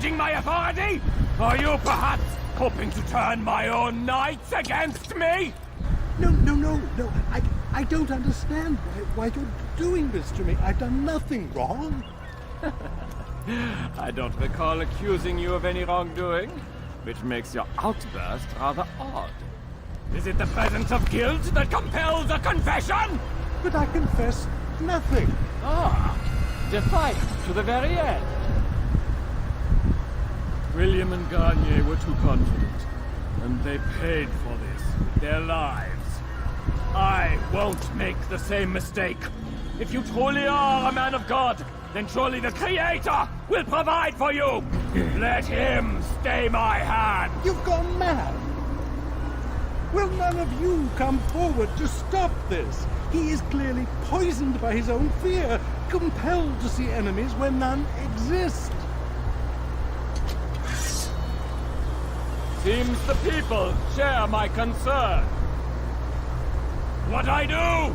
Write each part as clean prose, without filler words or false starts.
challenging my authority? Are you perhaps hoping to turn my own knights against me? No. I don't understand why you're doing this to me. I've done nothing wrong. I don't recall accusing you of any wrongdoing, which makes your outburst rather odd. Is it the presence of guilt that compels a confession? But I confess nothing. Ah, defiant to the very end. William and Garnier were too confident, and they paid for this with their lives. I won't make the same mistake. If you truly are a man of God, then surely the Creator will provide for you. Let him stay my hand. You've gone mad. Will none of you come forward to stop this? He is clearly poisoned by his own fear, compelled to see enemies where none exist. Seems the people share my concern. What I do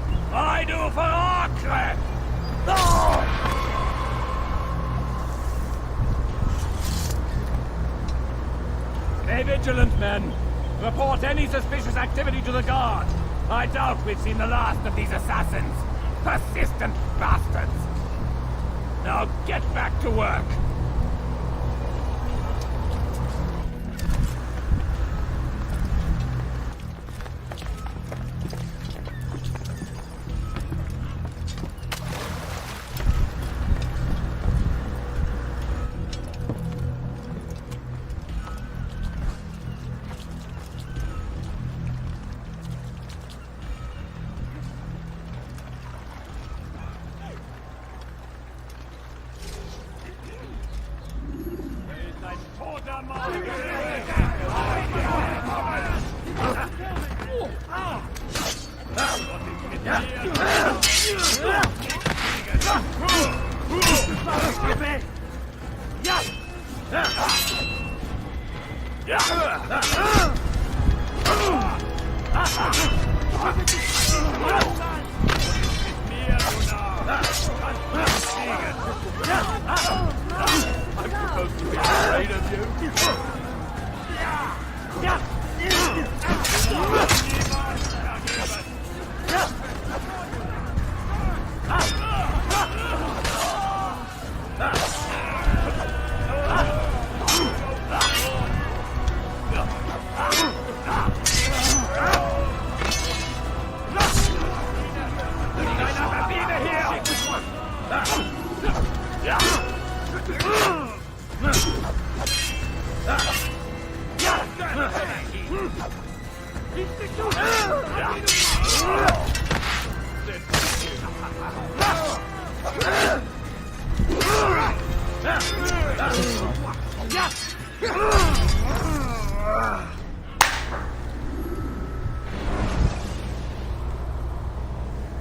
for Aqui! Stay vigilant, men. Report any suspicious activity to the guard. I doubt we've seen the last of these assassins. Persistent bastards. Now get back to work.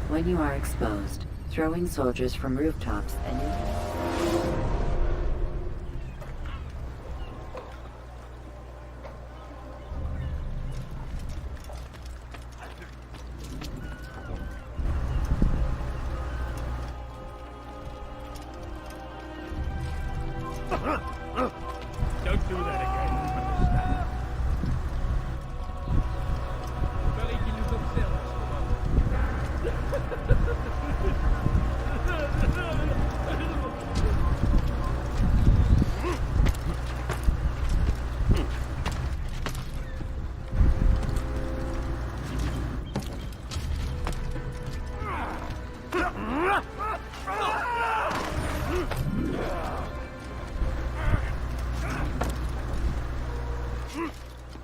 When you are exposed, throwing soldiers from rooftops and into... Don't do that again.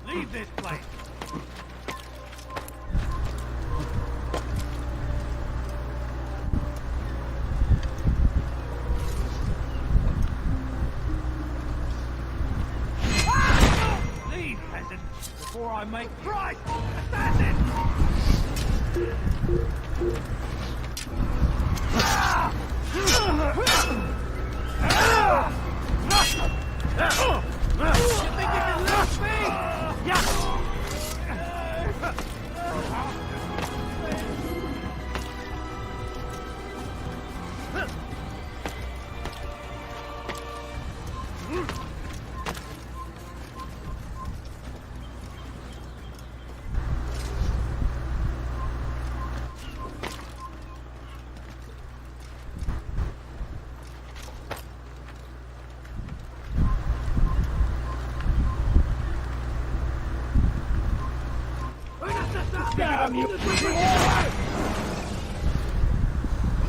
Leave this place! Leave, peasant, before I make Christ! Assassin! You think you can lift me? Yeah!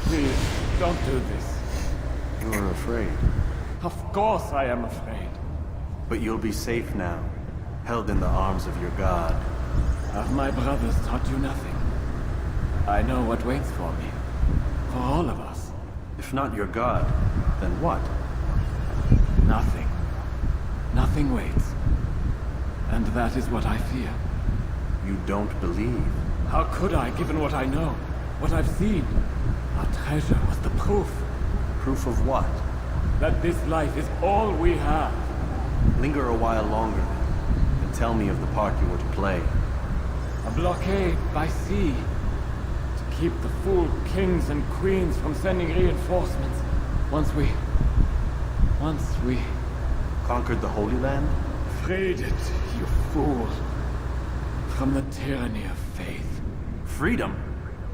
Please, don't do this. You are afraid. Of course I am afraid. But you'll be safe now, held in the arms of your god. Have my brothers taught you nothing? I know what waits for me. For all of us. If not your god, then what? Nothing. Nothing waits. And that is what I fear. You don't believe. How could I, given what I know? What I've seen? Our treasure was the proof. Proof of what? That this life is all we have. Linger a while longer then, and tell me of the part you were to play. A blockade by sea. To keep the fool kings and queens from sending reinforcements. Once we... Conquered the Holy Land? freed it, you fool. From the tyranny of faith. Freedom?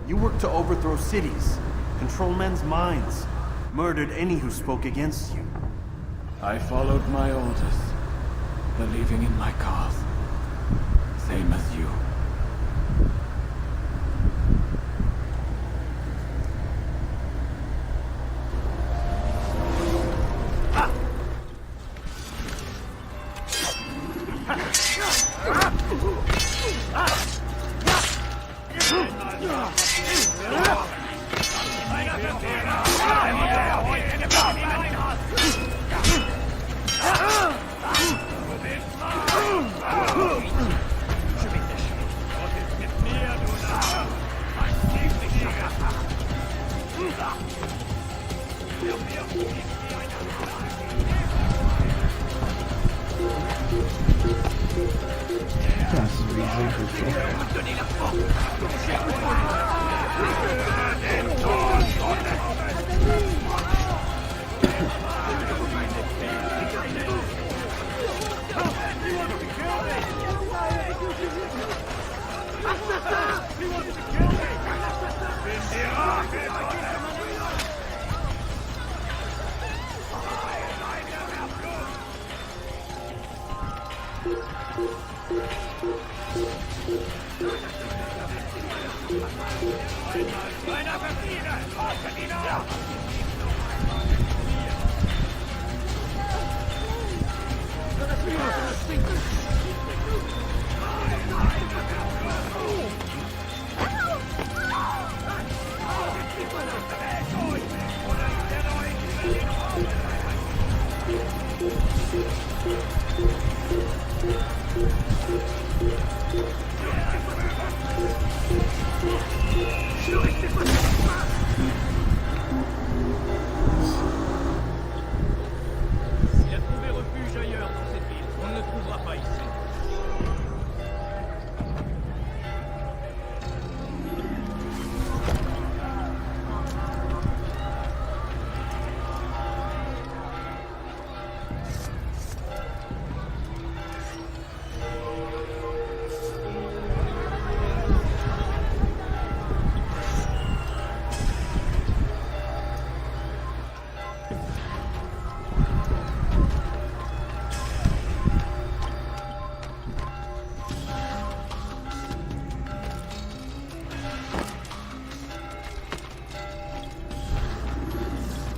You worked to overthrow cities, control men's minds, murdered any who spoke against you. I followed my orders, believing in my cause. Same as you.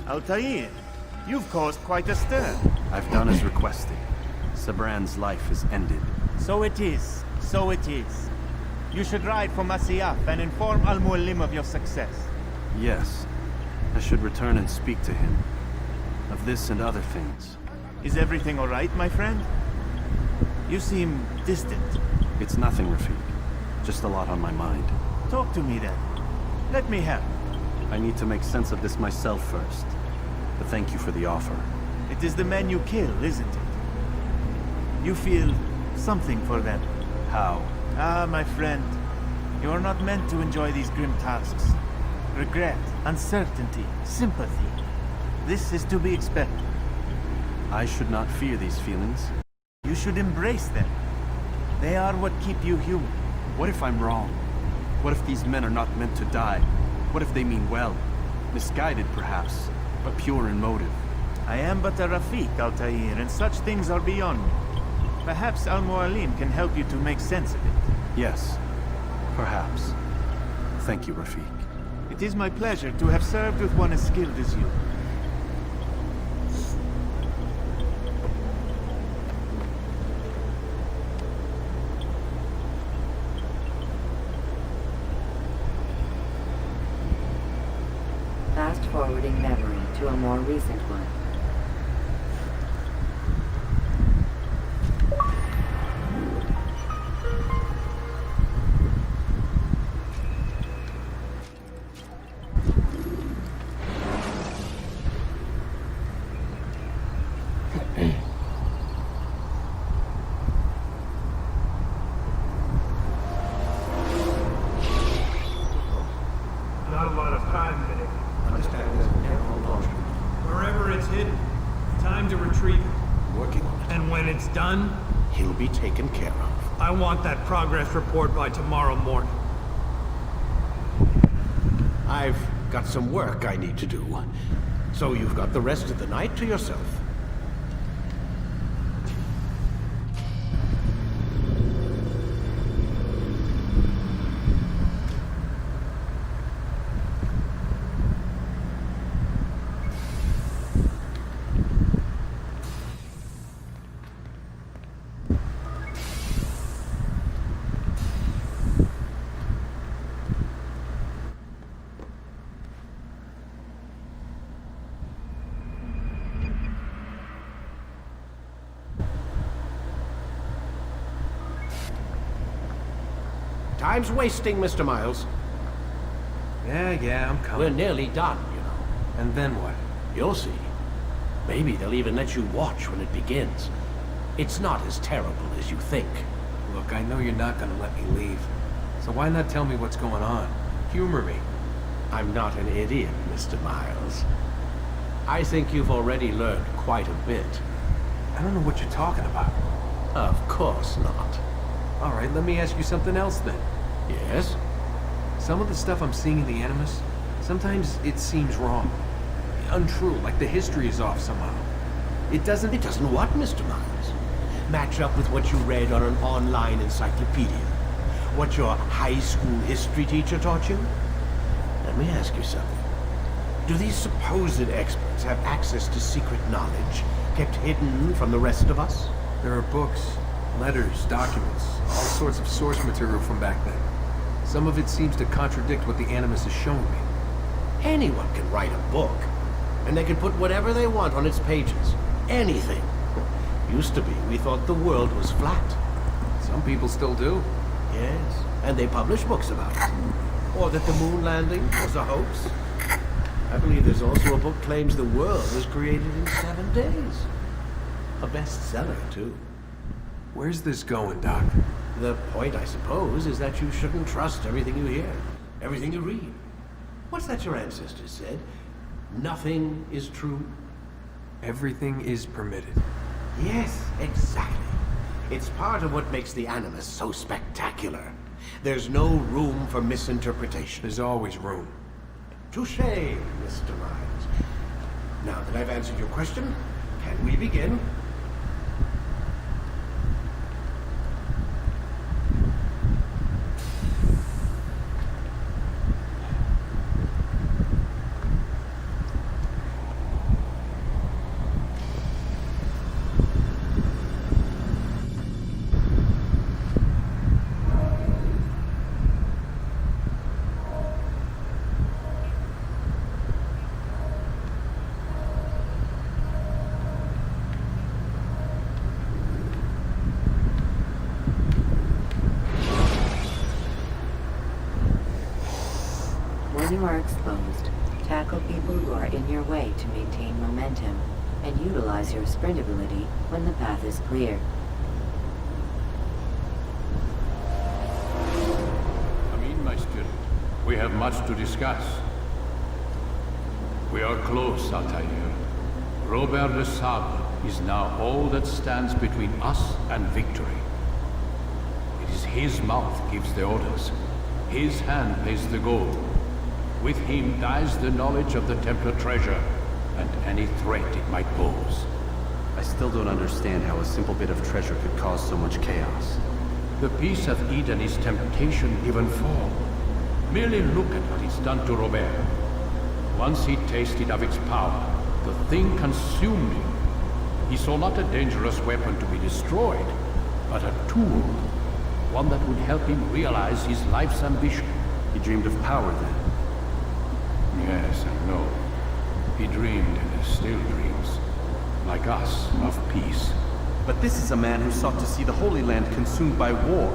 Altair, you've caused quite a stir. I've done as requested. Sabran's life is ended. So it is. So it is. You should ride for Masyaf and inform Al-Mualim of your success. Yes. I should return and speak to him. Of this and other things. Is everything all right, my friend? You seem distant. It's nothing, Rafik. Just a lot on my mind. Talk to me then. Let me help. I need to make sense of this myself first. But thank you for the offer. It is the men you kill, isn't it? You feel something for them. How? Ah, my friend. You are not meant to enjoy these grim tasks. Regret, uncertainty, sympathy. This is to be expected. I should not fear these feelings. You should embrace them. They are what keep you human. What if I'm wrong? What if these men are not meant to die? What if they mean well? Misguided, perhaps, but pure in motive. I am but a Rafik, Altair, and such things are beyond me. Perhaps Al-Mualim can help you to make sense of it. Yes. Perhaps. Thank you, Rafik. It is my pleasure to have served with one as skilled as you. Fast-forwarding memory to a more recent one. Not a lot of time, Vic. Wherever it's hidden, time to retrieve it. Working on it. And when it's done, He'll be taken care of. I want that progress report by tomorrow morning. I've got some work I need to do. So you've got the rest of the night to yourself. Time's wasting, Mr. Miles. Yeah, I'm coming. We're nearly done, you know. And then what? You'll see. Maybe they'll even let you watch when it begins. It's not as terrible as you think. Look, I know you're not gonna let me leave. So why not tell me what's going on? Humor me. I'm not an idiot, Mr. Miles. I think you've already learned quite a bit. I don't know what you're talking about. Of course not. All right, let me ask you something else then. Yes? Some of the stuff I'm seeing in the Animus, sometimes it seems wrong. Untrue, like the history is off somehow. It doesn't what, Mr. Miles? Match up with what you read on an online encyclopedia? What your high school history teacher taught you? Let me ask you something. Do these supposed experts have access to secret knowledge kept hidden from the rest of us? There are books, letters, documents, all sorts of source material from back then. Some of it seems to contradict what the Animus is showing me. Anyone can write a book, and they can put whatever they want on its pages. Anything. Used to be, we thought the world was flat. Some people still do. Yes, and they publish books about it. Or that the moon landing was a hoax. I believe there's also a book claims the world was created in 7 days. A bestseller, too. Where's this going, Doc? The point, I suppose, is that you shouldn't trust everything you hear, everything you read. What's that your ancestors said? Nothing is true. Everything is permitted. Yes, exactly. It's part of what makes the Animus so spectacular. There's no room for misinterpretation. There's always room. Touché, Mr. Miles. Now that I've answered your question, can we begin? When you are exposed, tackle people who are in your way to maintain momentum, and utilize your sprint ability when the path is clear. Come in, my student. We have much to discuss. We are close, Altair. Robert de Sable is now all that stands between us and victory. It is his mouth gives the orders. His hand pays the gold. With him dies the knowledge of the Templar treasure, and any threat it might pose. I still don't understand how a simple bit of treasure could cause so much chaos. The piece of Eden is temptation given form. Merely look at what it's done to Robert. Once he tasted of its power, the thing consumed him. He saw not a dangerous weapon to be destroyed, but a tool. One that would help him realize his life's ambition. He dreamed of power then. Yes and no. He dreamed and still dreams, like us, of peace. But this is a man who sought to see the Holy Land consumed by war.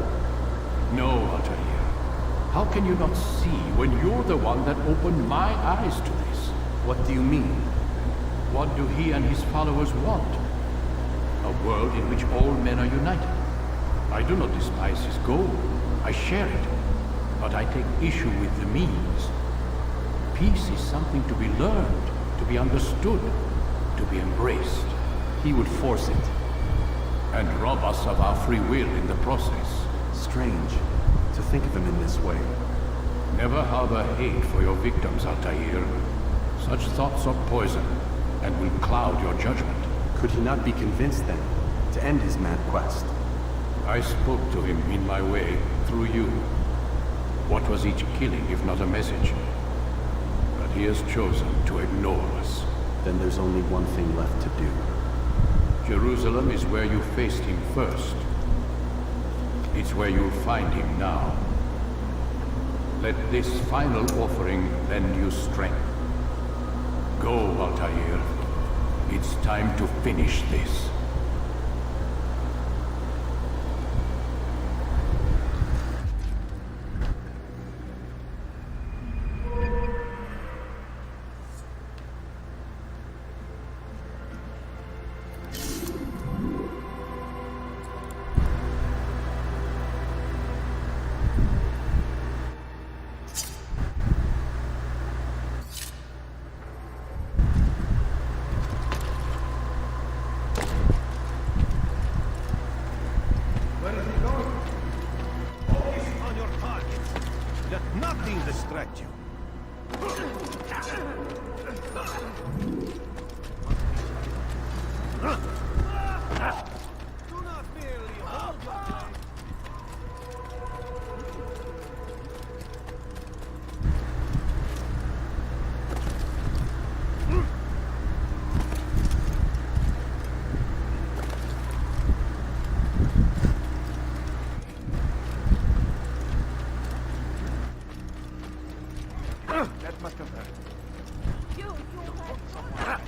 No, Altair. How can you not see when you're the one that opened my eyes to this? What do you mean? What do he and his followers want? A world in which all men are united. I do not despise his goal. I share it. But I take issue with the means. Peace is something to be learned, to be understood, to be embraced. He would force it. And rob us of our free will in the process. Strange to think of him in this way. Never harbor hate for your victims, Altair. Such thoughts are poison, and will cloud your judgment. Could he not be convinced then, to end his mad quest? I spoke to him in my way, through you. What was each killing if not a message? But he has chosen to ignore us. Then there's only one thing left to do. Jerusalem is where you faced him first. It's where you'll find him now. Let this final offering lend you strength. Go, Altair. It's time to finish this. Nothing distract you. Do not merely hold your life. That must have hurt. You had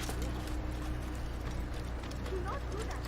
do not do that.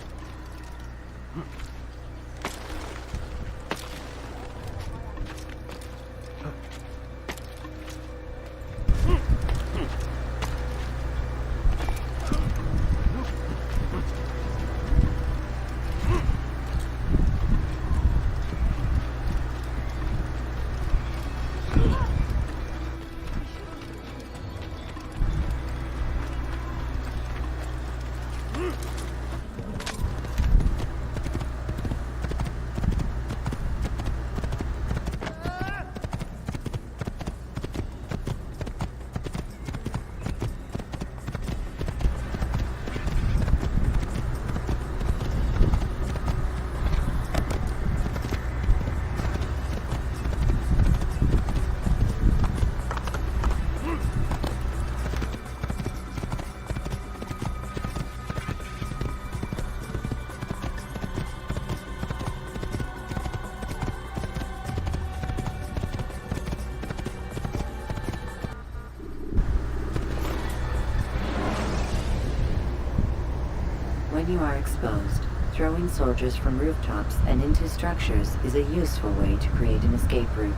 When you are exposed, throwing soldiers from rooftops and into structures is a useful way to create an escape route.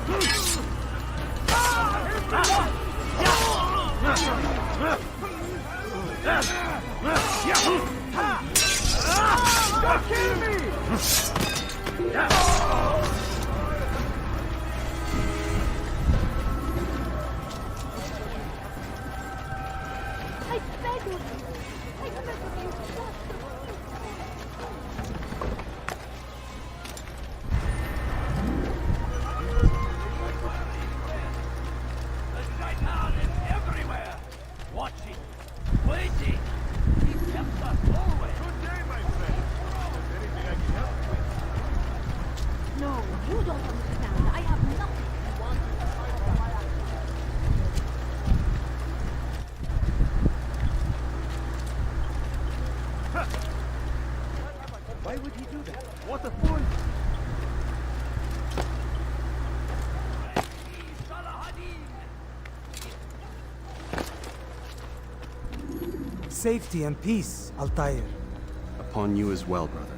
I beg of you. I beg of you. Everywhere! Watching, waiting. He kept us always. Good day, my friend. Is there anything I can help you with? No, you don't understand. I have nothing to want. Why would he do that? What a fool! Safety and peace, Altair. Upon you as well, brother.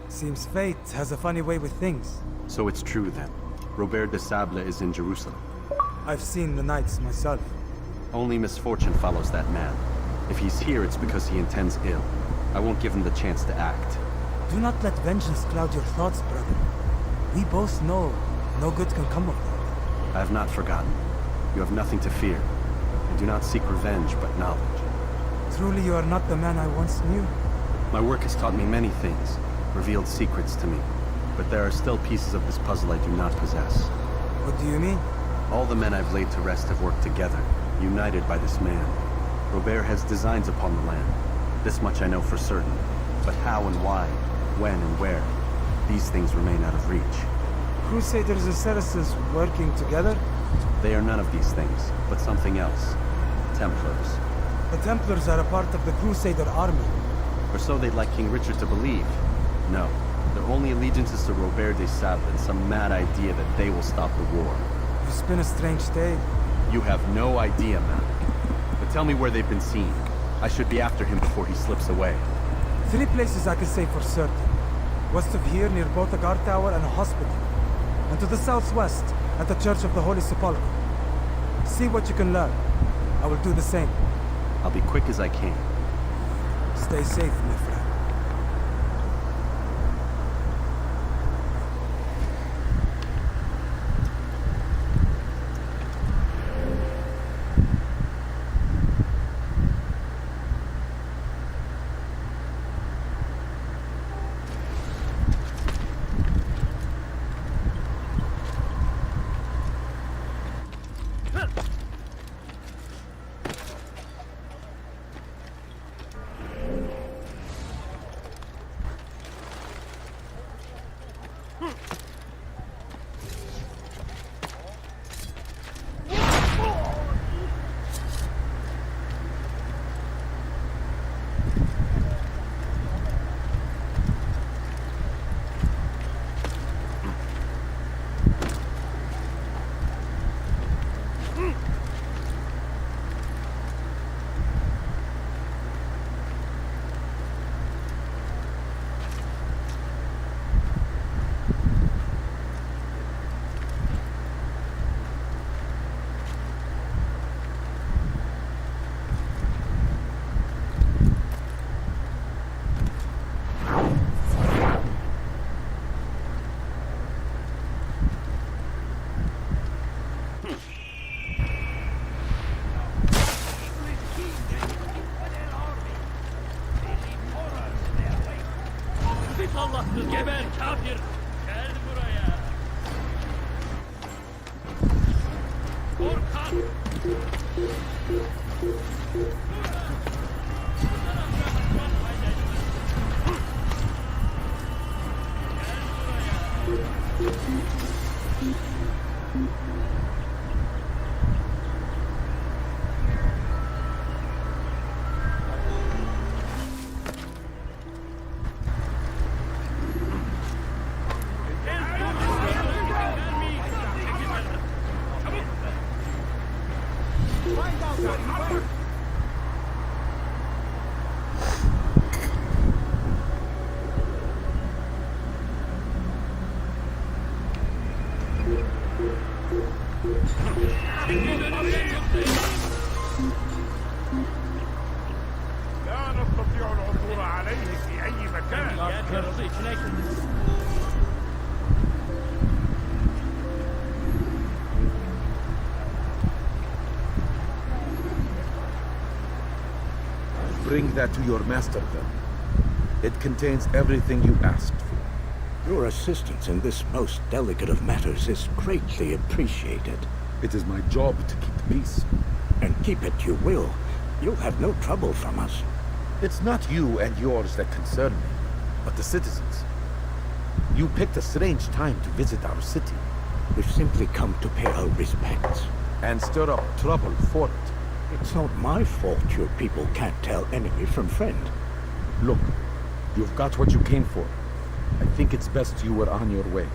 Seems fate has a funny way with things. So it's true then. Robert de Sable is in Jerusalem. I've seen the Knights myself. Only misfortune follows that man. If he's here, it's because he intends ill. I won't give him the chance to act. Do not let vengeance cloud your thoughts, brother. We both know no good can come of that. I have not forgotten. You have nothing to fear. I do not seek revenge, but knowledge. Truly you are not the man I once knew. My work has taught me many things, revealed secrets to me. But there are still pieces of this puzzle I do not possess. What do you mean? All the men I've laid to rest have worked together, united by this man. Robert has designs upon the land. This much I know for certain. But how and why, when and where, these things remain out of reach. Crusaders and Saracens working together? They are none of these things, but something else. Templars. The Templars are a part of the Crusader army. Or so they'd like King Richard to believe. No, their only allegiance is to Robert de Sable and some mad idea that they will stop the war. You spin a strange tale. You have no idea, man. But tell me where they've been seen. I should be after him before he slips away. 3 places I can say for certain. West of here, near both a guard tower and a hospital. And to the southwest, at the Church of the Holy Sepulchre. See what you can learn. I will do the same. I'll be quick as I can. Stay safe, my friend. Allahsız geber kafir! Gel buraya! Korkak! لا نستطيع العثور عليه في أي مكان. Bring that to your master, then. It contains everything you asked for. Your assistance in this most delicate of matters is greatly appreciated. It is my job to keep peace. And keep it you will. You'll have no trouble from us. It's not you and yours that concern me, but the citizens. You picked a strange time to visit our city. We've simply come to pay our respects. And stir up trouble for it. It's not my fault your people can't tell enemy from friend. Look, you've got what you came for. I think it's best you were on your way.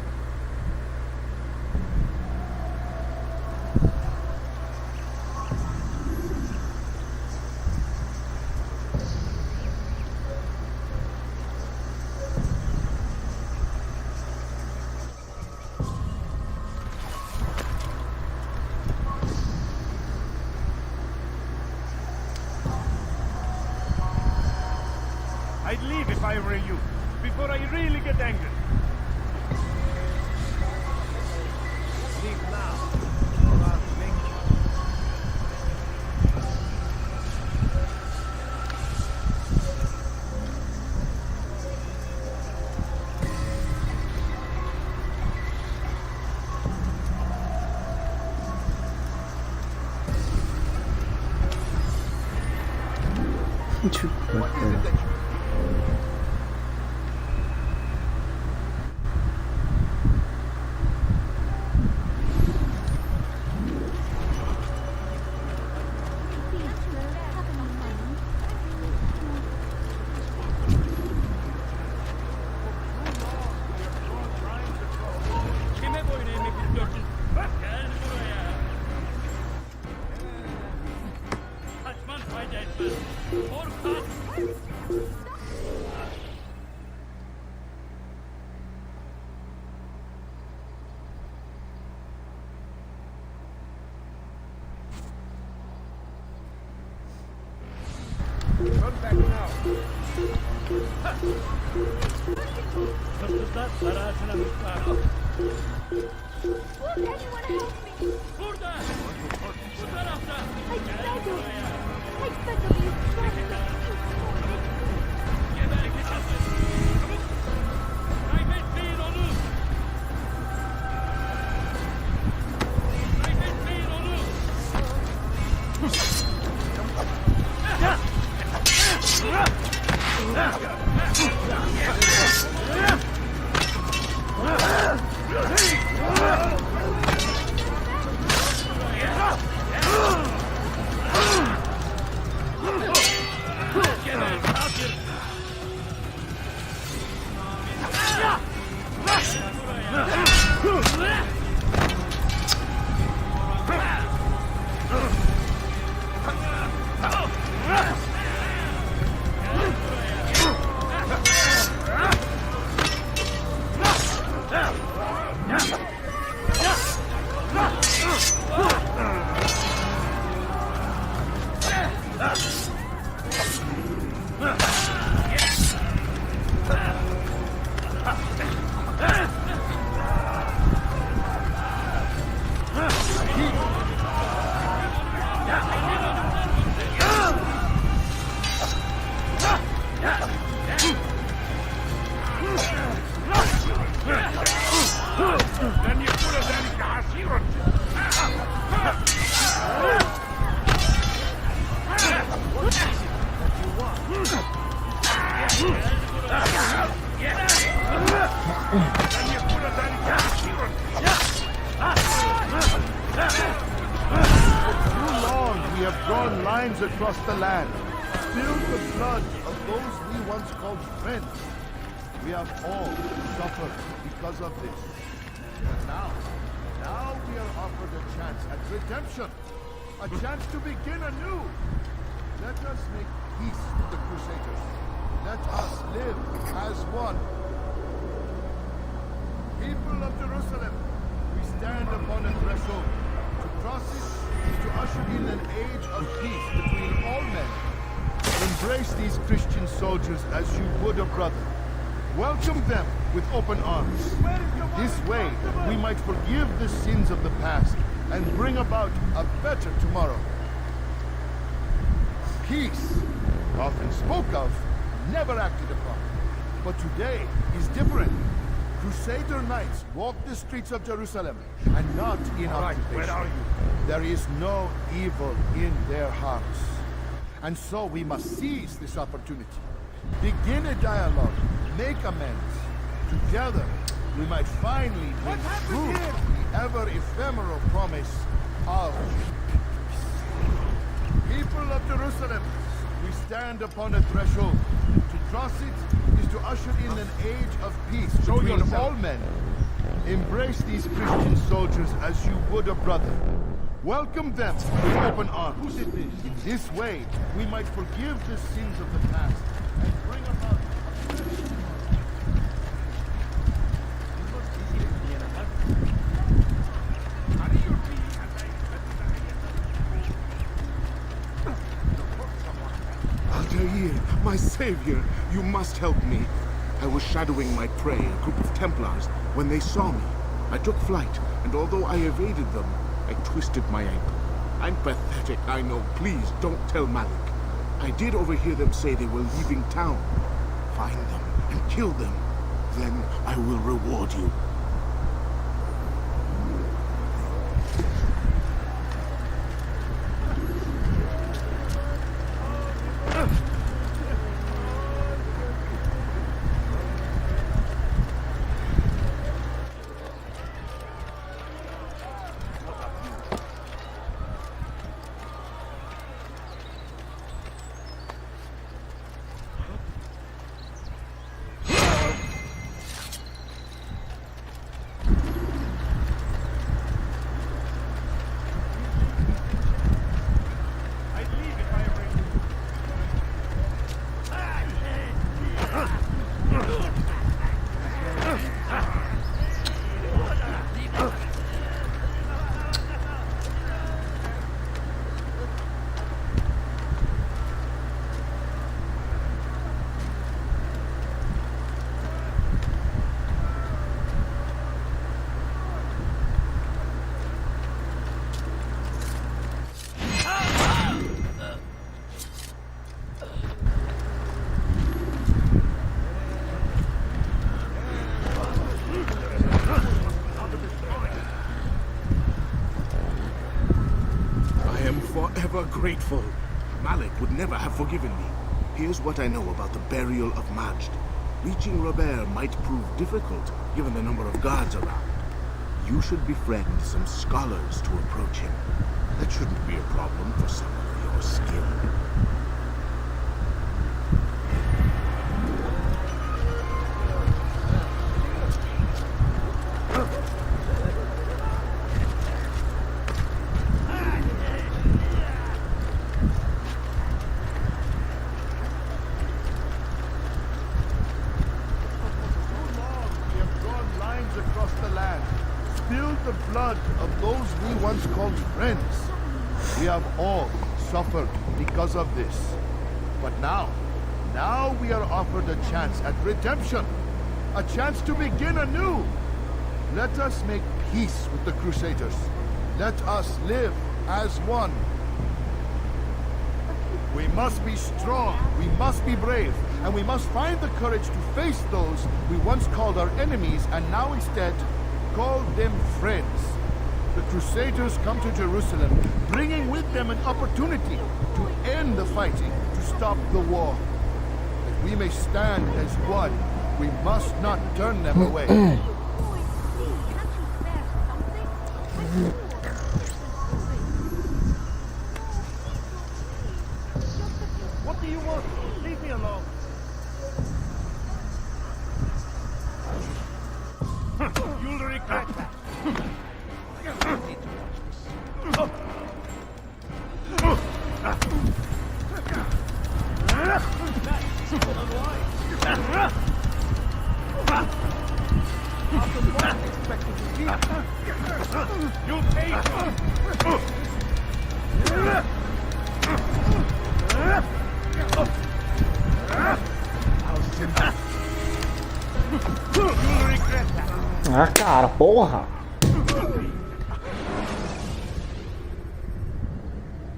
I'd leave if I were you, before I really get angry. Leave now. Run back now. Won't anyone help me? I beg of you. I beg of you. Trust across the land, spilled the blood of those we once called friends. We have all suffered because of this. And now we are offered a chance at redemption, a chance to begin anew. Let us make peace with the Crusaders. Let us live as one. People of Jerusalem, we stand upon a threshold to of peace between all men. Embrace these Christian soldiers as you would a brother. Welcome them with open arms. This way, we might forgive the sins of the past and bring about a better tomorrow. Peace, often spoke of, never acted upon. But today is different. Crusader knights walk the streets of Jerusalem, and not in occupation. Where are you? There is no evil in their hearts. And so we must seize this opportunity. Begin a dialogue, make amends. Together, we might finally bring true the ever-ephemeral promise of peace. People of Jerusalem, we stand upon a threshold. To cross it is to usher in an age of peace between all men. Embrace these Christian soldiers as you would a brother. Welcome them with open arms. In this way, we might forgive the sins of the past and bring about Altair, my savior, you must help me. I was shadowing my prey, a group of Templars, when they saw me. I took flight, and although I evaded them, I twisted my ankle. I'm pathetic, I know. Please, don't tell Malik. I did overhear them say they were leaving town. Find them and kill them. Then I will reward you. Grateful. Malik would never have forgiven me. Here's what I know about the burial of Majd. Reaching Robert might prove difficult, given the number of guards around. You should befriend some scholars to approach him. That shouldn't be a problem for someone of your skill. Suffered because of this. But now we are offered a chance at redemption. A chance to begin anew. Let us make peace with the Crusaders. Let us live as one. We must be strong, we must be brave, and we must find the courage to face those we once called our enemies and now instead call them friends. The Crusaders come to Jerusalem, bringing with them an opportunity to end the fighting, to stop the war. That we may stand as one, we must not turn them away. What do you want? Leave me alone. You'll regret that. You'll pay. cara, porra.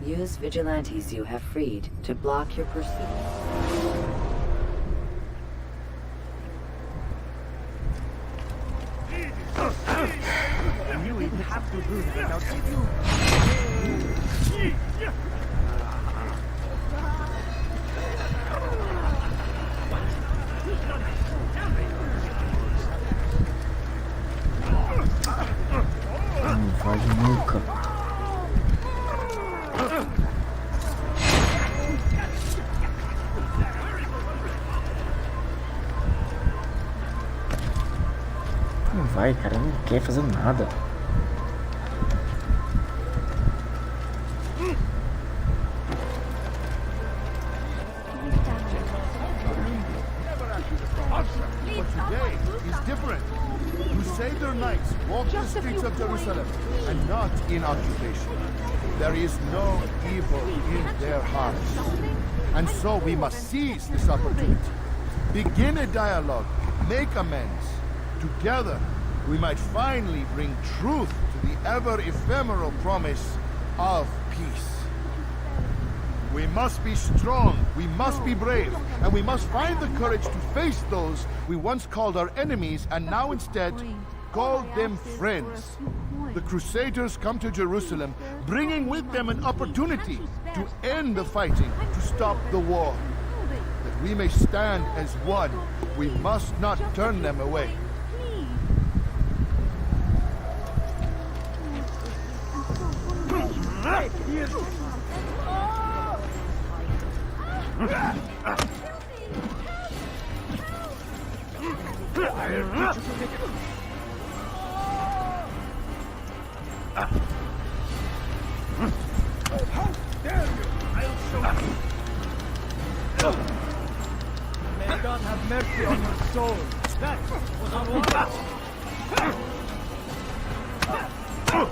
Use vigilantes you have freed to block your pursuit. And you even have to do that. Now, did you? Não vai nunca. Não vai, cara, não quer fazer nada. But today is different. Crusader knights walk the streets of Jerusalem and not in occupation. There is no evil in their hearts. And so we must seize this opportunity. Begin a dialogue, make amends. Together, we might finally bring truth to the ever-ephemeral promise of peace. We must be strong, we must be brave, and we must find the courage to face those we once called our enemies and now instead call them friends. The Crusaders come to Jerusalem, bringing with them an opportunity to end the fighting, to stop the war. That we may stand as one, we must not turn them away. May God have mercy on your soul. That was unwanted.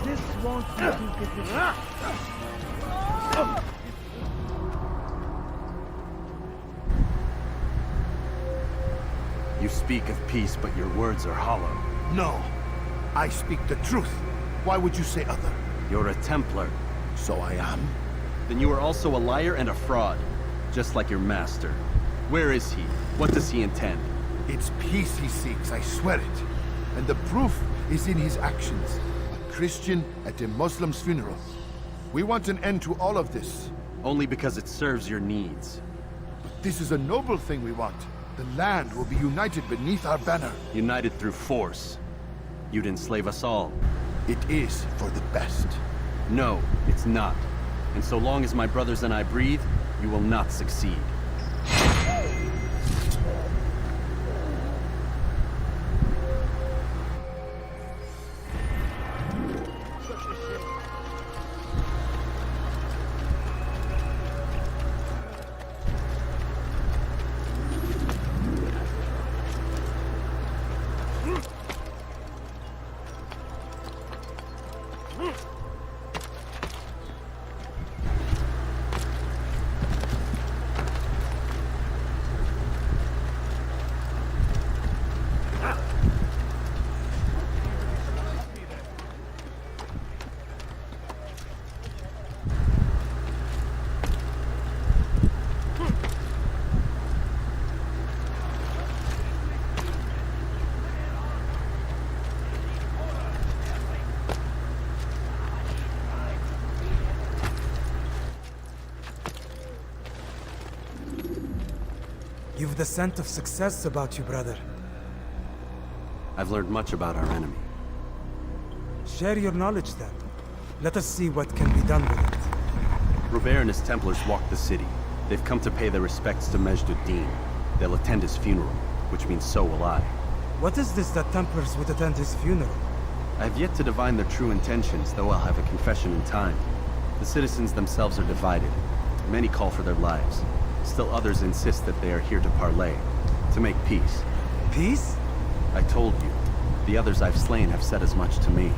This won't be too difficult. You speak of peace, but your words are hollow. No, I speak the truth. Why would you say other? You're a Templar. So I am. Then you are also a liar and a fraud, just like your master. Where is he? What does he intend? It's peace he seeks, I swear it. And the proof is in his actions. A Christian at a Muslim's funeral. We want an end to all of this. Only because it serves your needs. But this is a noble thing we want. The land will be united beneath our banner. United through force. You'd enslave us all. It is for the best. No, it's not. And so long as my brothers and I breathe, you will not succeed. You've the scent of success about you, brother. I've learned much about our enemy. Share your knowledge then. Let us see what can be done with it. Robert and his Templars walk the city. They've come to pay their respects to Majd-ud-Din. They'll attend his funeral, which means so will I. What is this that Templars would attend his funeral? I have yet to divine their true intentions, though I'll have a confession in time. The citizens themselves are divided. Many call for their lives. Still others insist that they are here to parley, to make peace. Peace? I told you. The others I've slain have said as much to me.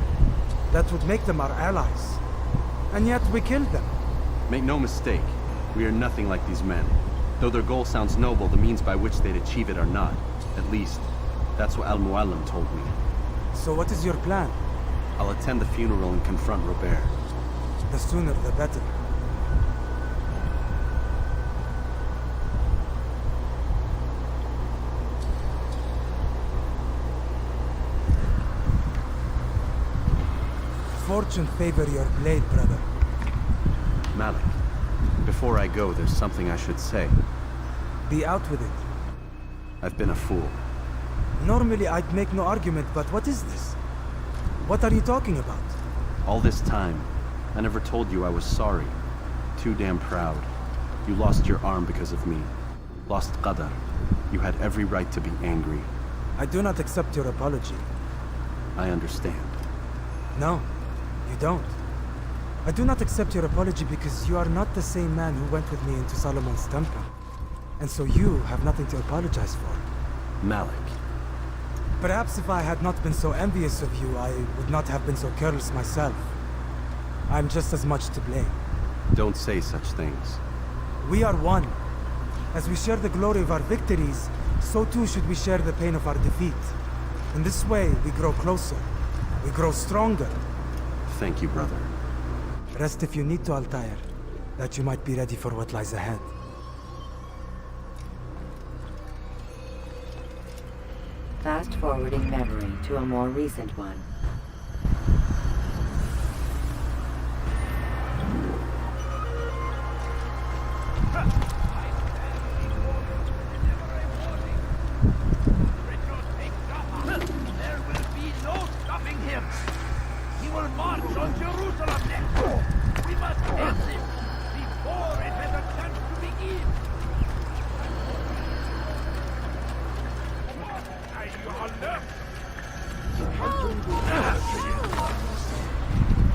That would make them our allies. And yet we killed them. Make no mistake, we are nothing like these men. Though their goal sounds noble, the means by which they'd achieve it are not. At least, that's what Al-Mualim told me. So what is your plan? I'll attend the funeral and confront Robert. The sooner the better. Fortune favor your blade, brother. Malik, before I go, there's something I should say. Be out with it. I've been a fool. Normally I'd make no argument, but what is this? What are you talking about? All this time, I never told you I was sorry. Too damn proud. You lost your arm because of me. Lost Qadar. You had every right to be angry. I do not accept your apology. I understand. No, you don't. I do not accept your apology because you are not the same man who went with me into Solomon's temple. And so you have nothing to apologize for. Malik. Perhaps if I had not been so envious of you, I would not have been so careless myself. I'm just as much to blame. Don't say such things. We are one. As we share the glory of our victories, so too should we share the pain of our defeat. In this way, we grow closer. We grow stronger. Thank you, brother. Rest if you need to, Altair, that you might be ready for what lies ahead. Fast-forwarding memory to a more recent one. There will be no stopping him. He will march on Jerusalem next. We must end this before it has a chance to begin.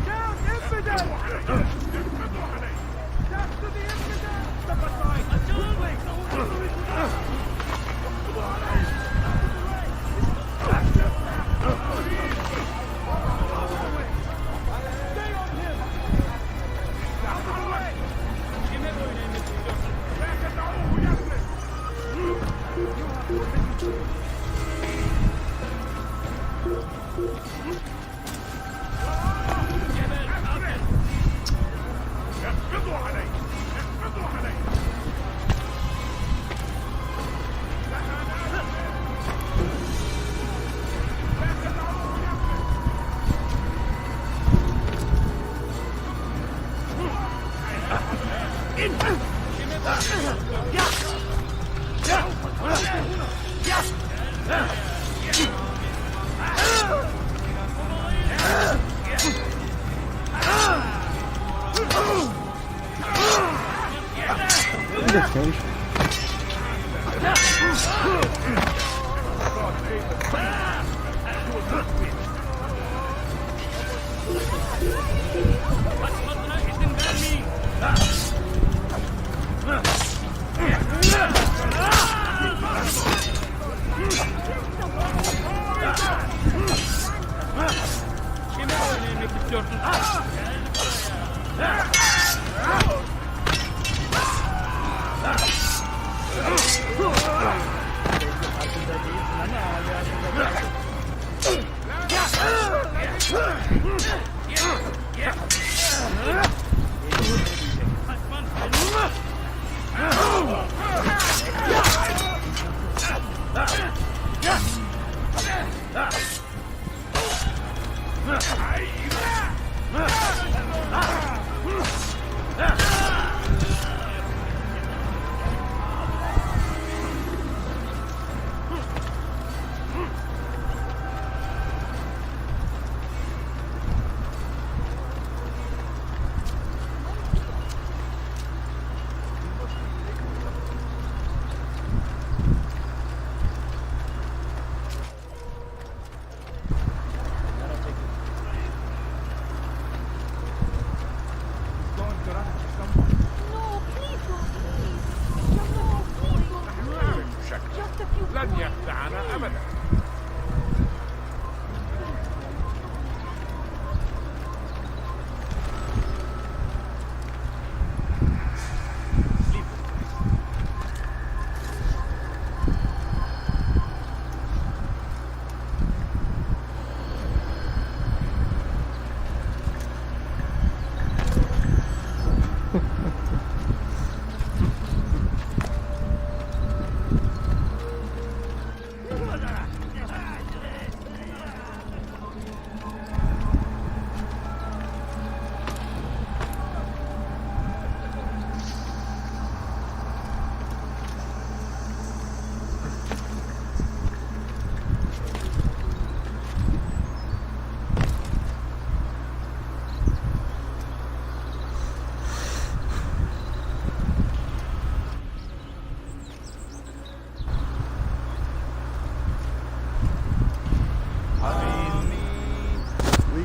Down, infidel! Death to the infidel! Step aside! Stay on him! Out of the way!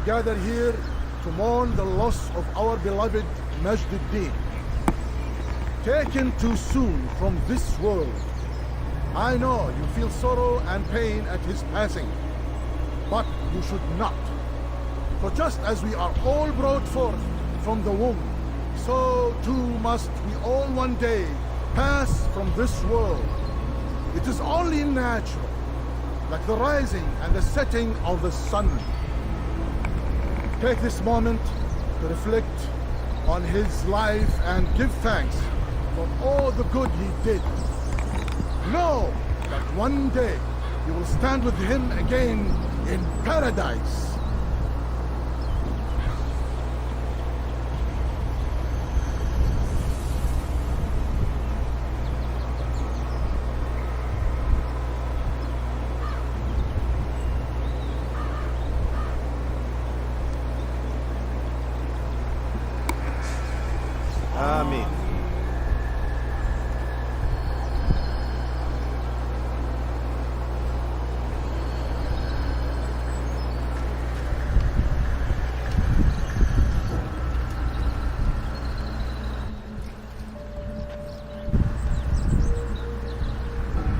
gather here to mourn the loss of our beloved Majduddin. Taken too soon from this world. I know you feel sorrow and pain at his passing, but you should not. For just as we are all brought forth from the womb, so too must we all one day pass from this world. It is only natural, like the rising and the setting of the sun. Take this moment to reflect on his life and give thanks for all the good he did. Know that one day you will stand with him again in paradise. Amin.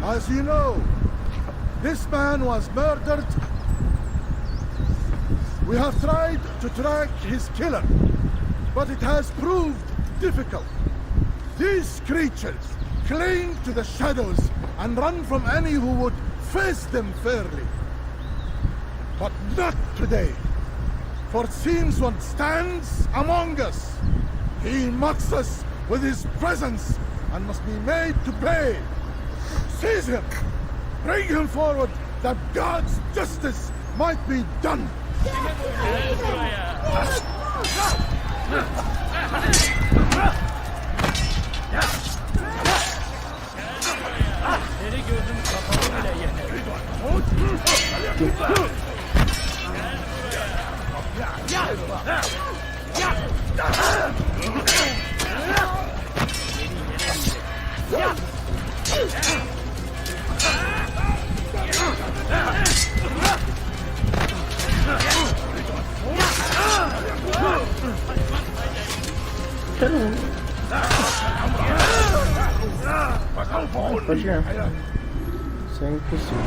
As you know, this man was murdered. We have tried to track his killer, but it has proved difficult. These creatures cling to the shadows and run from any who would face them fairly. But not today, for it seems one stands among us. He mocks us with his presence and must be made to pay. Seize him! Bring him forward that God's justice might be done! Pode ir. Isso é impossível.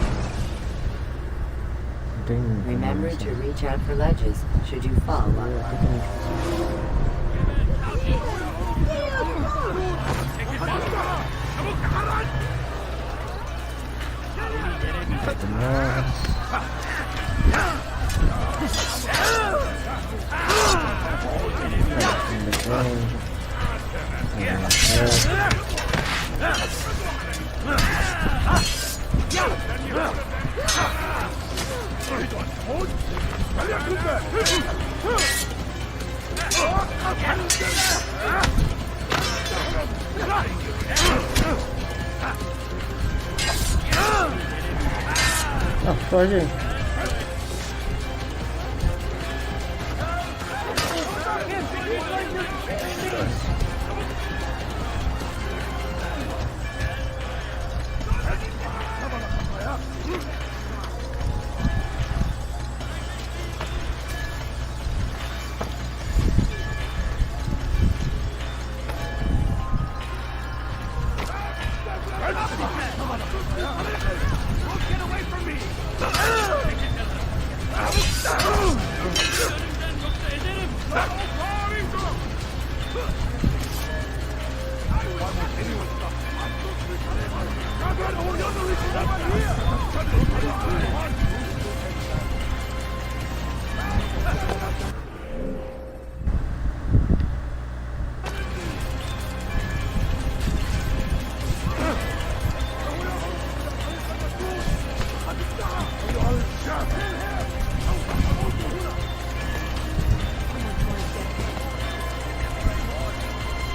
Não tem. Remember to reach out for ledges should you fall while Ah, pode ir.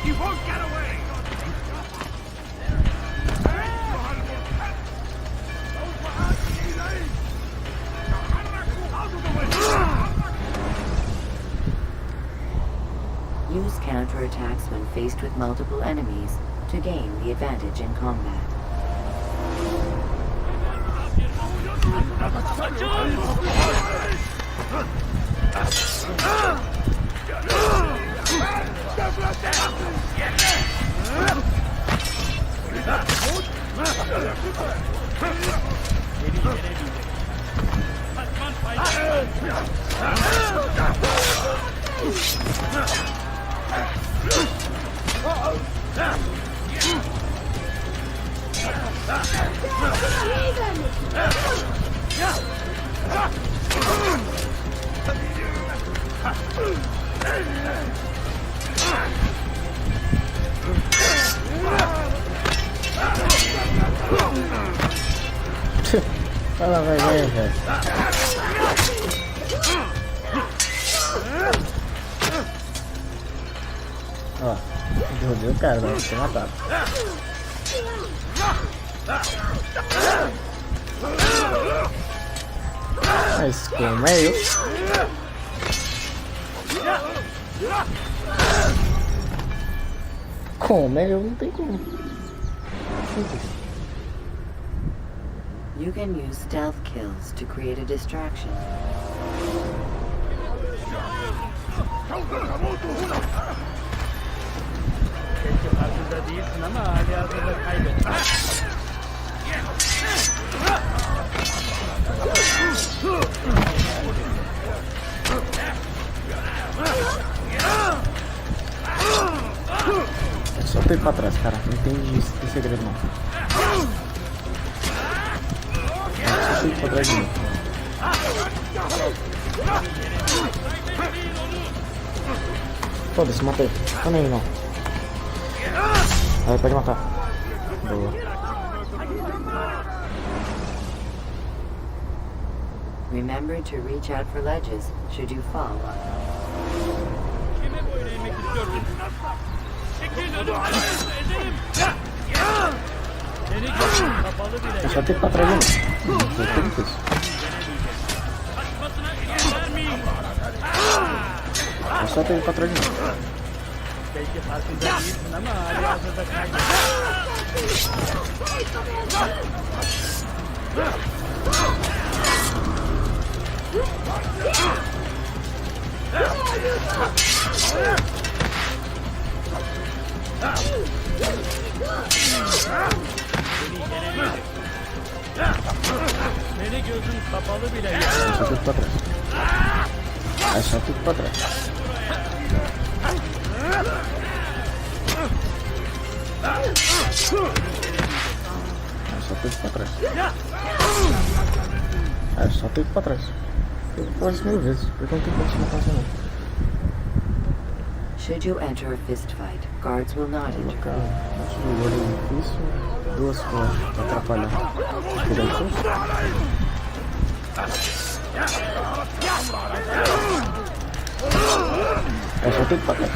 He won't get away! Use counterattacks when faced with multiple enemies to gain the advantage in combat. Fala, vai, velho. Ó, derrubei o cara, vai ser matado. Mas como é eu? Como é eu? Não tem como. You can use stealth kills to create a distraction. Só tô ir pra trás, cara. Não tem segredo não. Só tô ir pra trás de mim. Foda-se, matei. Também não. Aí pode matar. Boa. Remember to reach out for ledges should you fall. É só ter pra trás de mim. É só ter pra trás de mim. Beni gözün kapalı bile ya. Só tudo pra trás. É só tudo pra trás. É só tudo pra trás. É só tudo pra trás. Eu vou fazer 1000 vezes, porque eu não tenho como te matar assim não. Should you enter a fist fight, guards will not enter. Acho que o olho é difícil. 2 pra atrapalhar. É só tudo pra trás.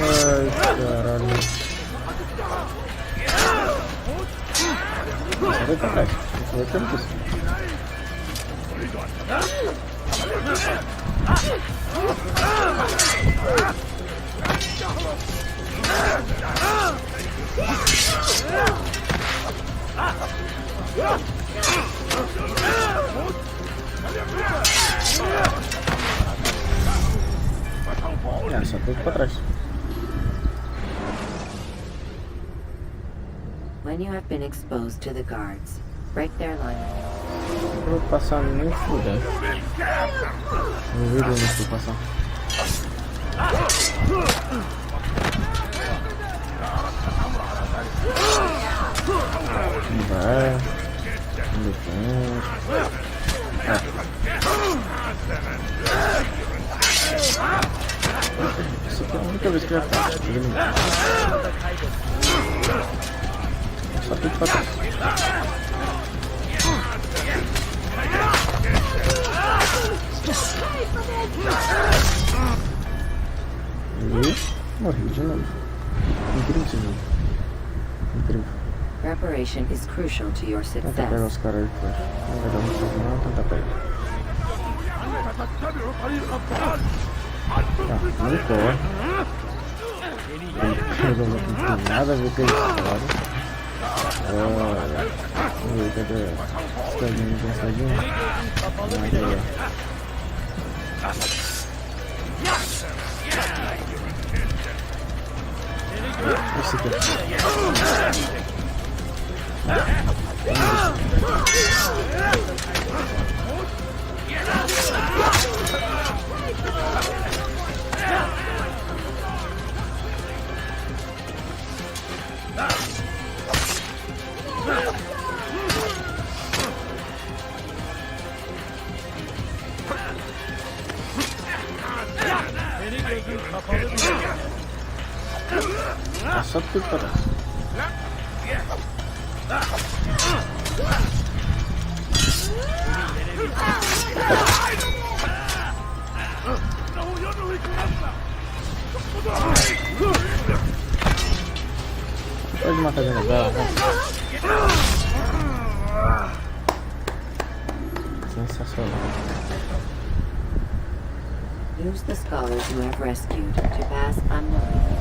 Ai, caralho. Só tudo pra trás. Não foi tanto isso. É, só tudo pra trás. When you have been exposed to the guards, break their line. Eu vou passar nem fudendo. Não vi onde eu vou passar. Vai. Onde tem? Isso aqui é a única vez que eu já faço. Só tudo pra trás. E morri de novo. Incrível esse jogo. Incrível. Preparation is crucial to your Tenta pegar success. os caras aí depois. Não vai dar muito certo não, tenta pegar. Tá, não corre. Não tem nada a ver com isso, claro. Vamos ver, cadê? Estadinho, não tem estadinho? Nada aí, ó. Esse aqui. Tá só preparado. Pode matar de novo. Sensacional. Use the scholars you have rescued to pass unnoticed.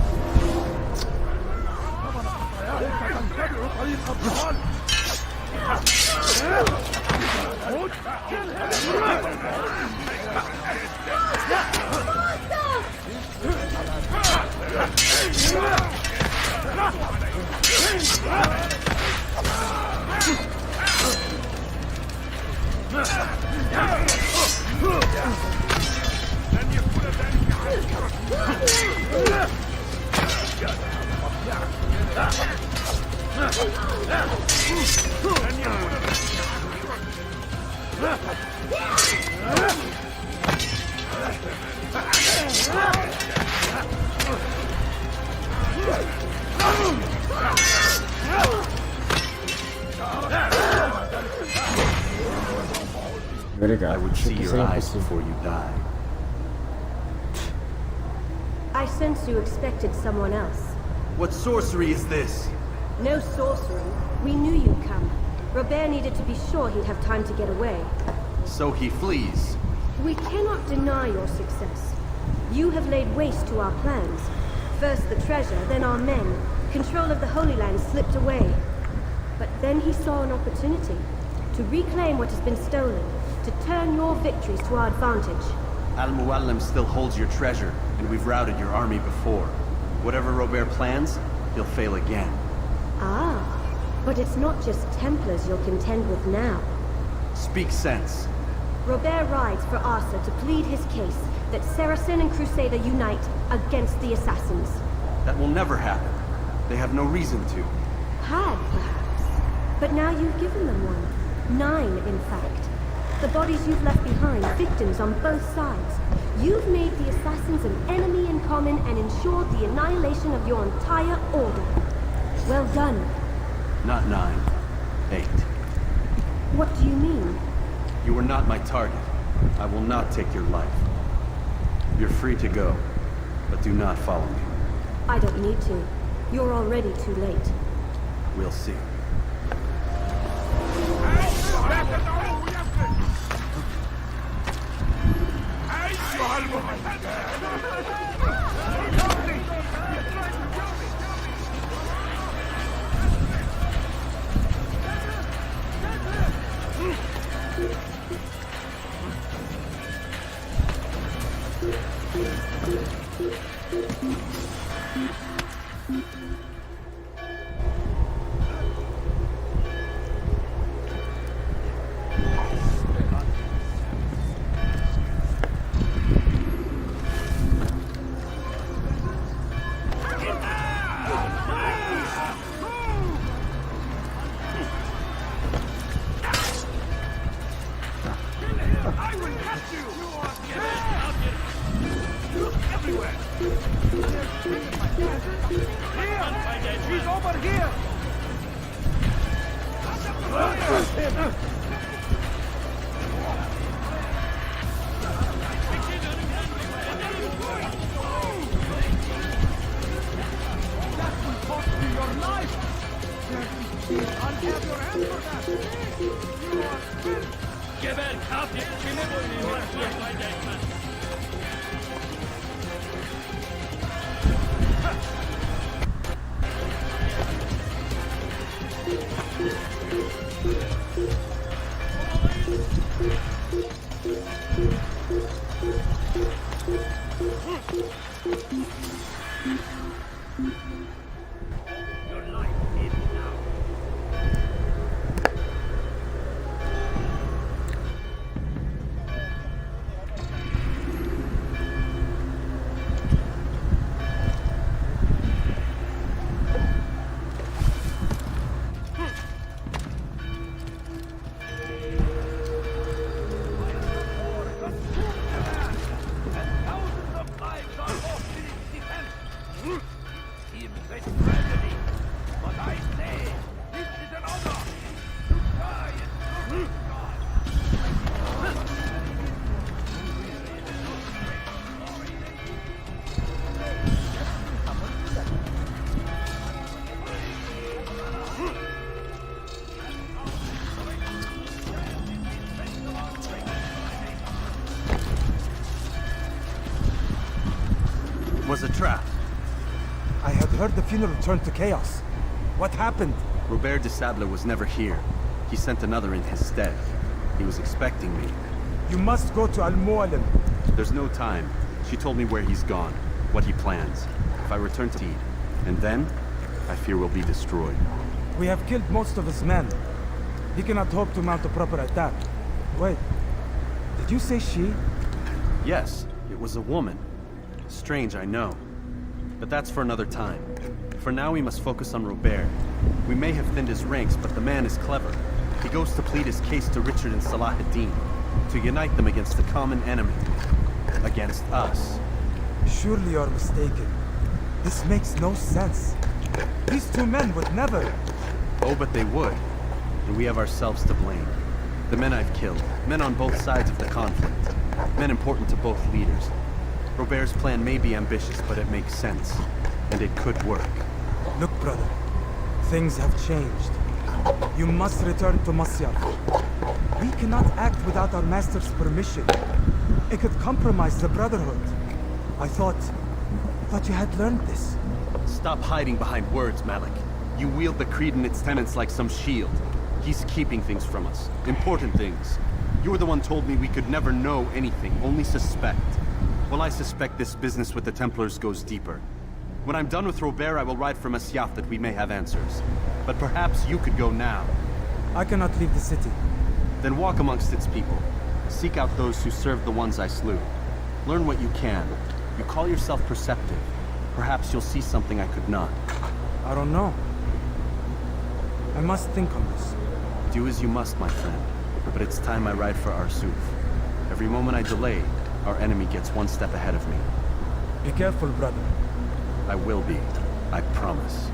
I would see your eyes before you die. I sense you expected someone else. What sorcery is this? No sorcery. We knew you'd come. Robert needed to be sure he'd have time to get away. So he flees. We cannot deny your success. You have laid waste to our plans. First the treasure, then our men. Control of the Holy Land slipped away. But then he saw an opportunity to reclaim what has been stolen, to turn your victories to our advantage. Al-Muallim still holds your treasure, and we've routed your army before. Whatever Robert plans, he'll fail again. Ah, but it's not just Templars you'll contend with now. Speak sense. Robert rides for Asa to plead his case that Saracen and Crusader unite against the Assassins. That will never happen. They have no reason to. Had, perhaps. But now you've given them one. 9, in fact. The bodies you've left behind, victims on both sides. You've made the Assassins an enemy in common and ensured the annihilation of your entire order. Well done. Not 9. 8. What do you mean? You are not my target. I will not take your life. You're free to go, but do not follow me. I don't need to. You're already too late. We'll see. Your life ends now. Was a trap. I had heard the funeral turned to chaos. What happened? Robert de Sable was never here. He sent another in his stead. He was expecting me. You must go to Al-Mualim. There's no time. She told me where he's gone, what he plans. If I return to Teed, and then, I fear we'll be destroyed. We have killed most of his men. He cannot hope to mount a proper attack. Wait, did you say she? Yes, it was a woman. Strange, I know. But that's for another time. For now, we must focus on Robert. We may have thinned his ranks, but the man is clever. He goes to plead his case to Richard and Salah ad-Din, to unite them against the common enemy. Against us. Surely you're mistaken. This makes no sense. These two men would never... Oh, but they would. And we have ourselves to blame. The men I've killed, men on both sides of the conflict. Men important to both leaders. Robert's plan may be ambitious, but it makes sense. And it could work. Look, brother. Things have changed. You must return to Masyaf. We cannot act without our master's permission. It could compromise the Brotherhood. I thought you had learned this. Stop hiding behind words, Malik. You wield the creed and its tenets like some shield. He's keeping things from us. Important things. You were the one told me we could never know anything, only suspect. Well, I suspect this business with the Templars goes deeper. When I'm done with Robert, I will ride for Masyaf that we may have answers. But perhaps you could go now. I cannot leave the city. Then walk amongst its people. Seek out those who served the ones I slew. Learn what you can. You call yourself perceptive. Perhaps you'll see something I could not. I don't know. I must think on this. Do as you must, my friend. But it's time I ride for Arsuf. Every moment I delay, our enemy gets one step ahead of me. Be careful, brother. I will be. I promise.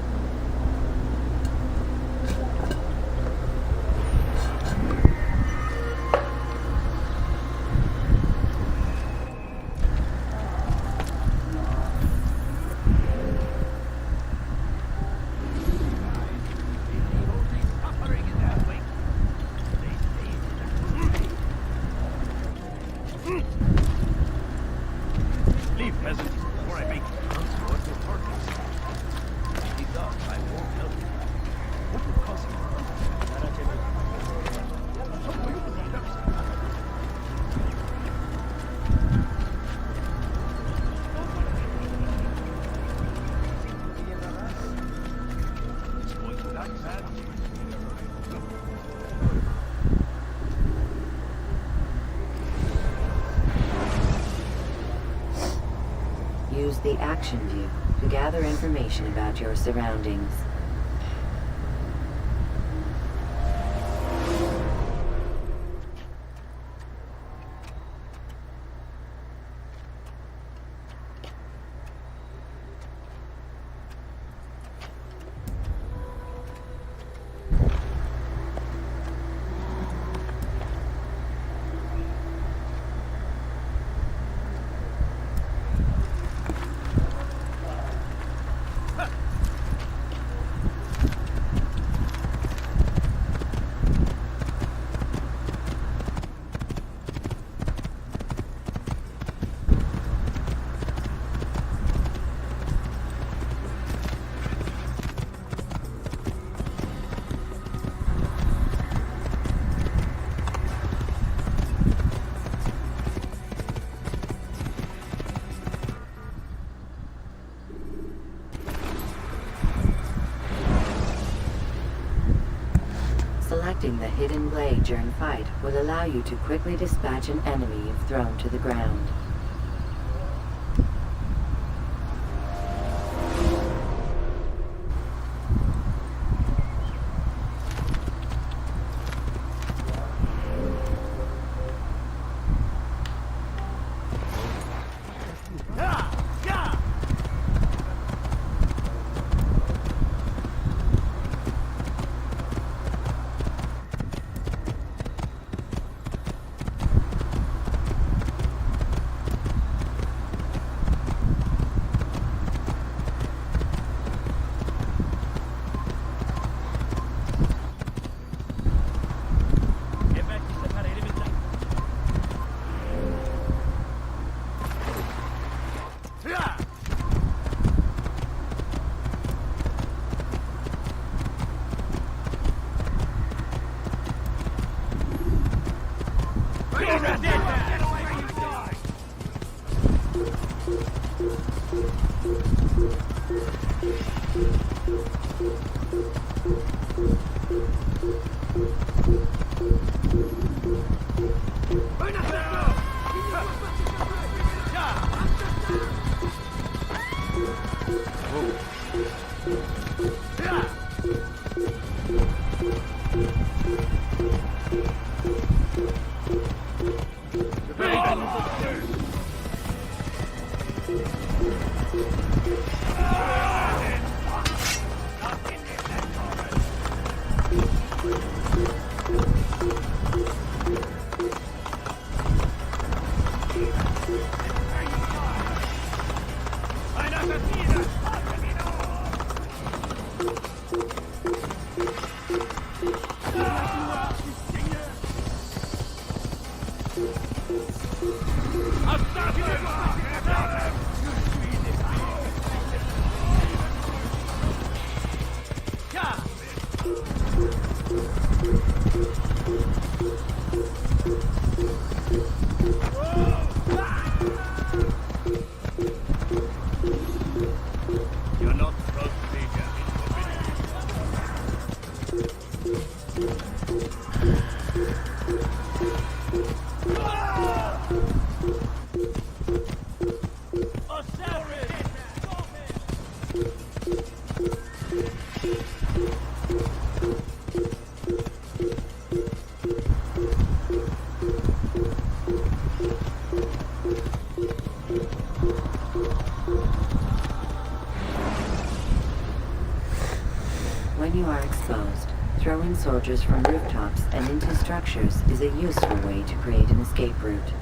Leave, peasant, before I make transport your purpose. He does, I won't help you. What would cause him? Use the action view to gather information about your surroundings. Crafting the hidden blade during fight will allow you to quickly dispatch an enemy you've thrown to the ground. When you are exposed, throwing soldiers from rooftops and into structures is a useful way to create an escape route.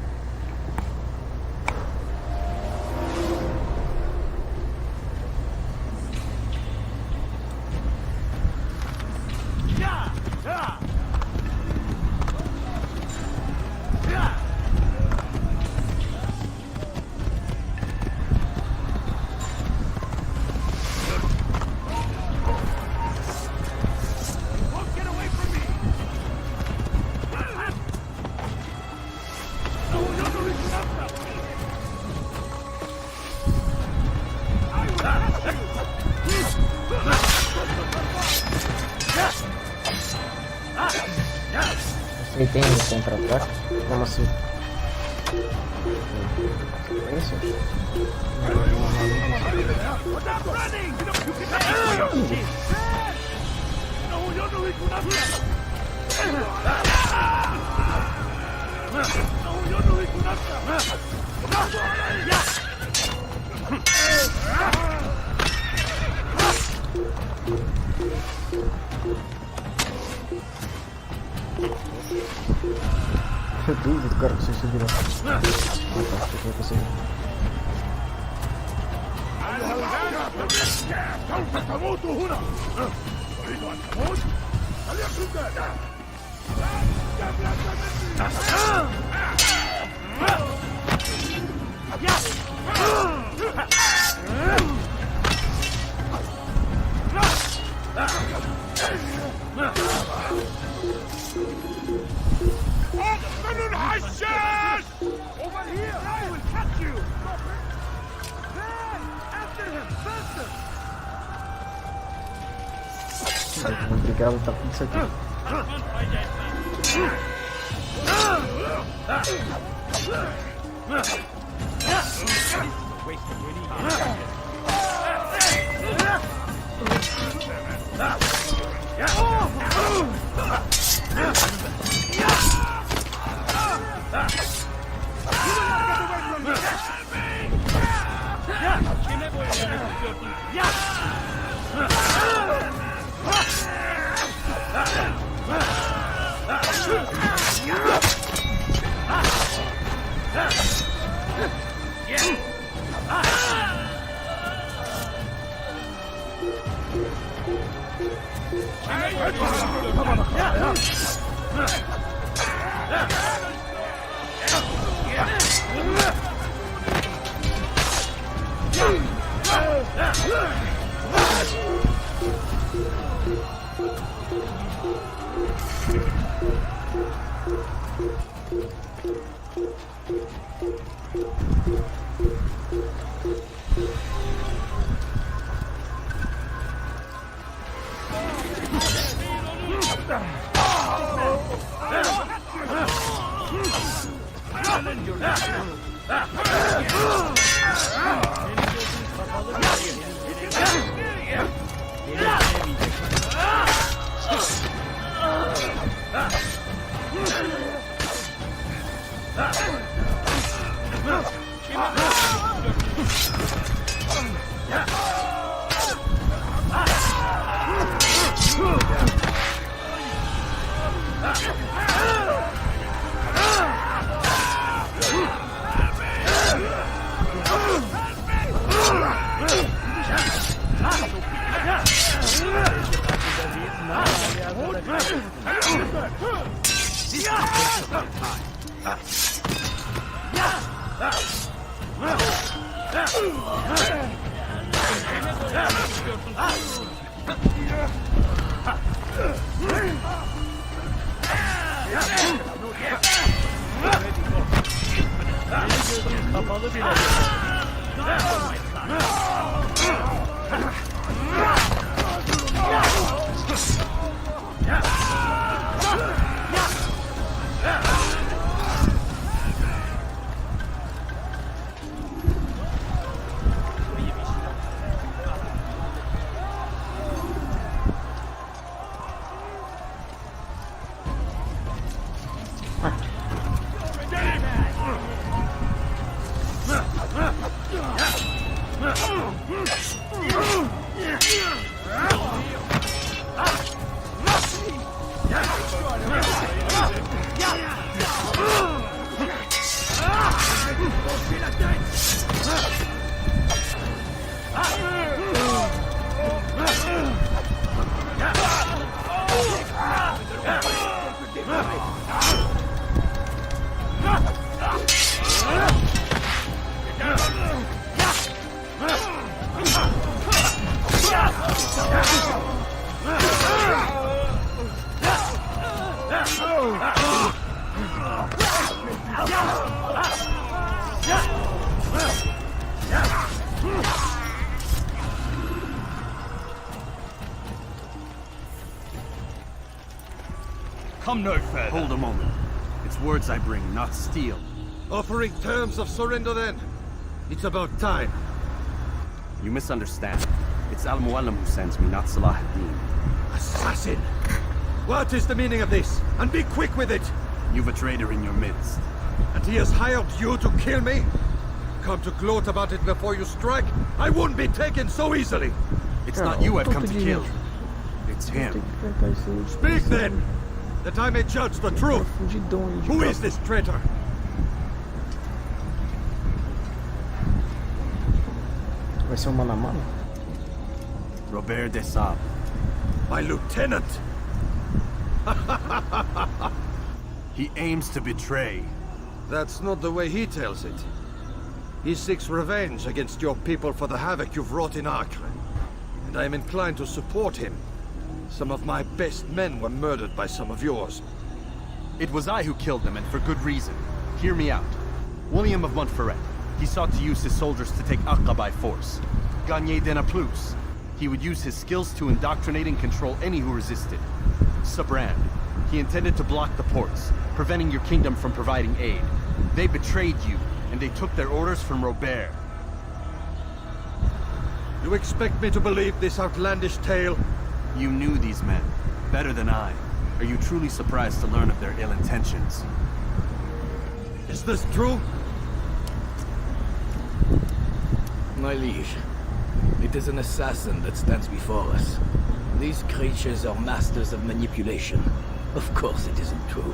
Você tem contra-ataque? Como assim? É isso? Eu duvido, cara, que você se virar. Fantástico, vai conseguir. Over here! I will catch you! Man! After him! Faster! Vou ter que lutar com isso aqui. Come no further. Hold a moment. It's words I bring, not steel. Offering terms of surrender then. It's about time. You misunderstand. It's Al-Mualim who sends me, not Salah ad-Din. Assassin! What is the meaning of this? And be quick with it! You've a traitor in your midst. And he has hired you to kill me? Come to gloat about it before you strike? I won't be taken so easily! It's not you I've come to kill. It's him. Speak then! That I may judge the truth! Who is this traitor? Vai ser mano a mano? Robert de Sable. My lieutenant! He aims to betray. That's not the way he tells it. He seeks revenge against your people for the havoc you've wrought in Acre. And I am inclined to support him. Some of my best men were murdered by some of yours. It was I who killed them, and for good reason. Hear me out. William of Montferrat. He sought to use his soldiers to take Acre by force. Gagne de Naplouse. He would use his skills to indoctrinate and control any who resisted. Sabran. He intended to block the ports, preventing your kingdom from providing aid. They betrayed you, and they took their orders from Robert. You expect me to believe this outlandish tale? You knew these men, better than I. Are you truly surprised to learn of their ill intentions? Is this true? My liege, it is an assassin that stands before us. These creatures are masters of manipulation. Of course it isn't true.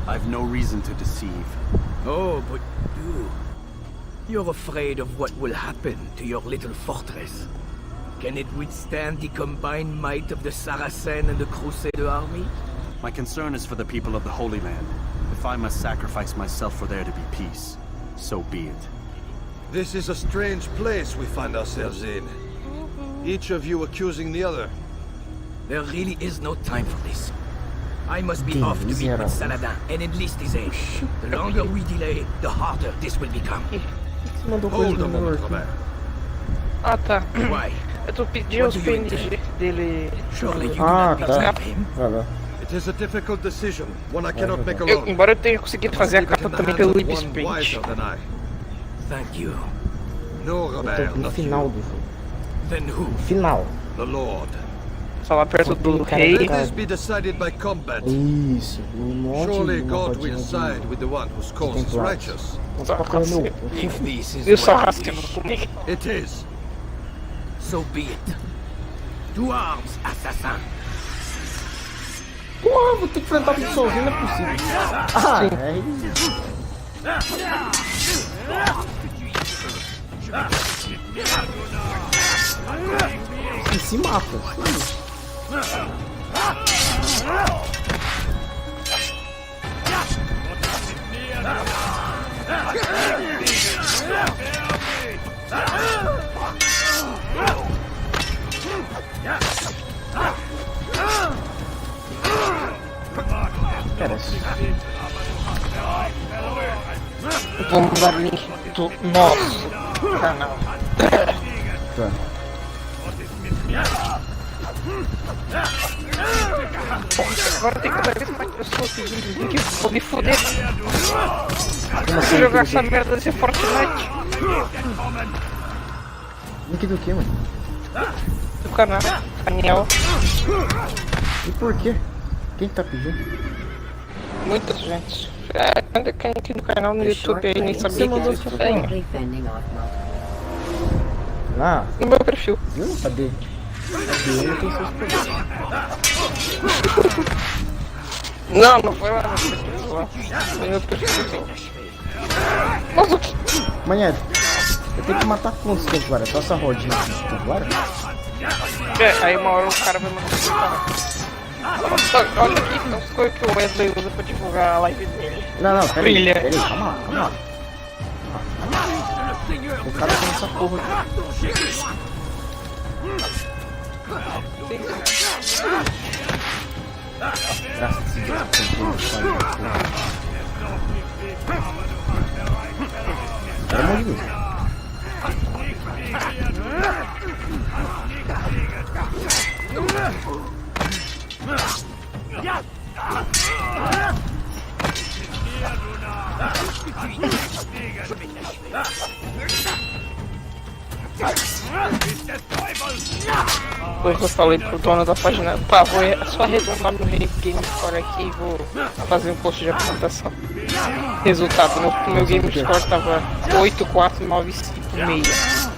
I've no reason to deceive. Oh, but you... You're afraid of what will happen to your little fortress. Can it withstand the combined might of the Saracen and the Crusader army? My concern is for the people of the Holy Land. If I must sacrifice myself for there to be peace, so be it. This is a strange place we find ourselves in. Each of you accusing the other. There really is no time for this. I must be off to meet with Saladin and enlist his aid. The longer we delay, the harder this will become. Hold a moment, Robert. Ah, tá. Why? Eu tô pedindo os PNG dele. Ah, tá. Vai lá. It is a difficult decision, one I cannot make alone. Embora eu tenha conseguido fazer a carta também pelo Lipspaint. Thank you. No, Eu Robert, tô no not final you. do jogo. Then who? Final. The Lord. Só lá perto do rei. Let this be decided by combat. Isso. Um Surely monte God de will side with the one whose cause is righteous. If It is. So be it. To arms, assassin. Porra, vou ter que enfrentar tudo sozinho, não é possível. Ah, é isso. E se mata. Vamos dar link do nosso canal. Tá. Agora tem cada vez mais pessoas pedindo link. Vou me foder. Como assim, jogar essa merda desse Fortnite. Link do que, mano? Do canal. Canal. E por quê? Quem tá pedindo? Muita gente. Anda aqui no canal no YouTube aí, nem sabia que existia. Ah, no meu perfil. Viu? Cadê? Cadê? Não tem seus poderes. Não foi lá no perfil. Lá. Foi no meu perfil. Nossa, que... Manhã, eu tenho que matar quantos templários? Só essa rodinha de templário? Aí uma hora o cara vai mandar pro cara. Olha aqui, as coisas que o Wesley usa pra divulgar a live dele. Não, peraí, calma lá. O cara tem essa porra aqui. Graças a Deus, pelo amor de Deus. Depois eu falei pro dono da página, pá, vou só arredondar meu Game Score aqui e vou fazer um post de apresentação. Resultado, meu Game Score tava 84956.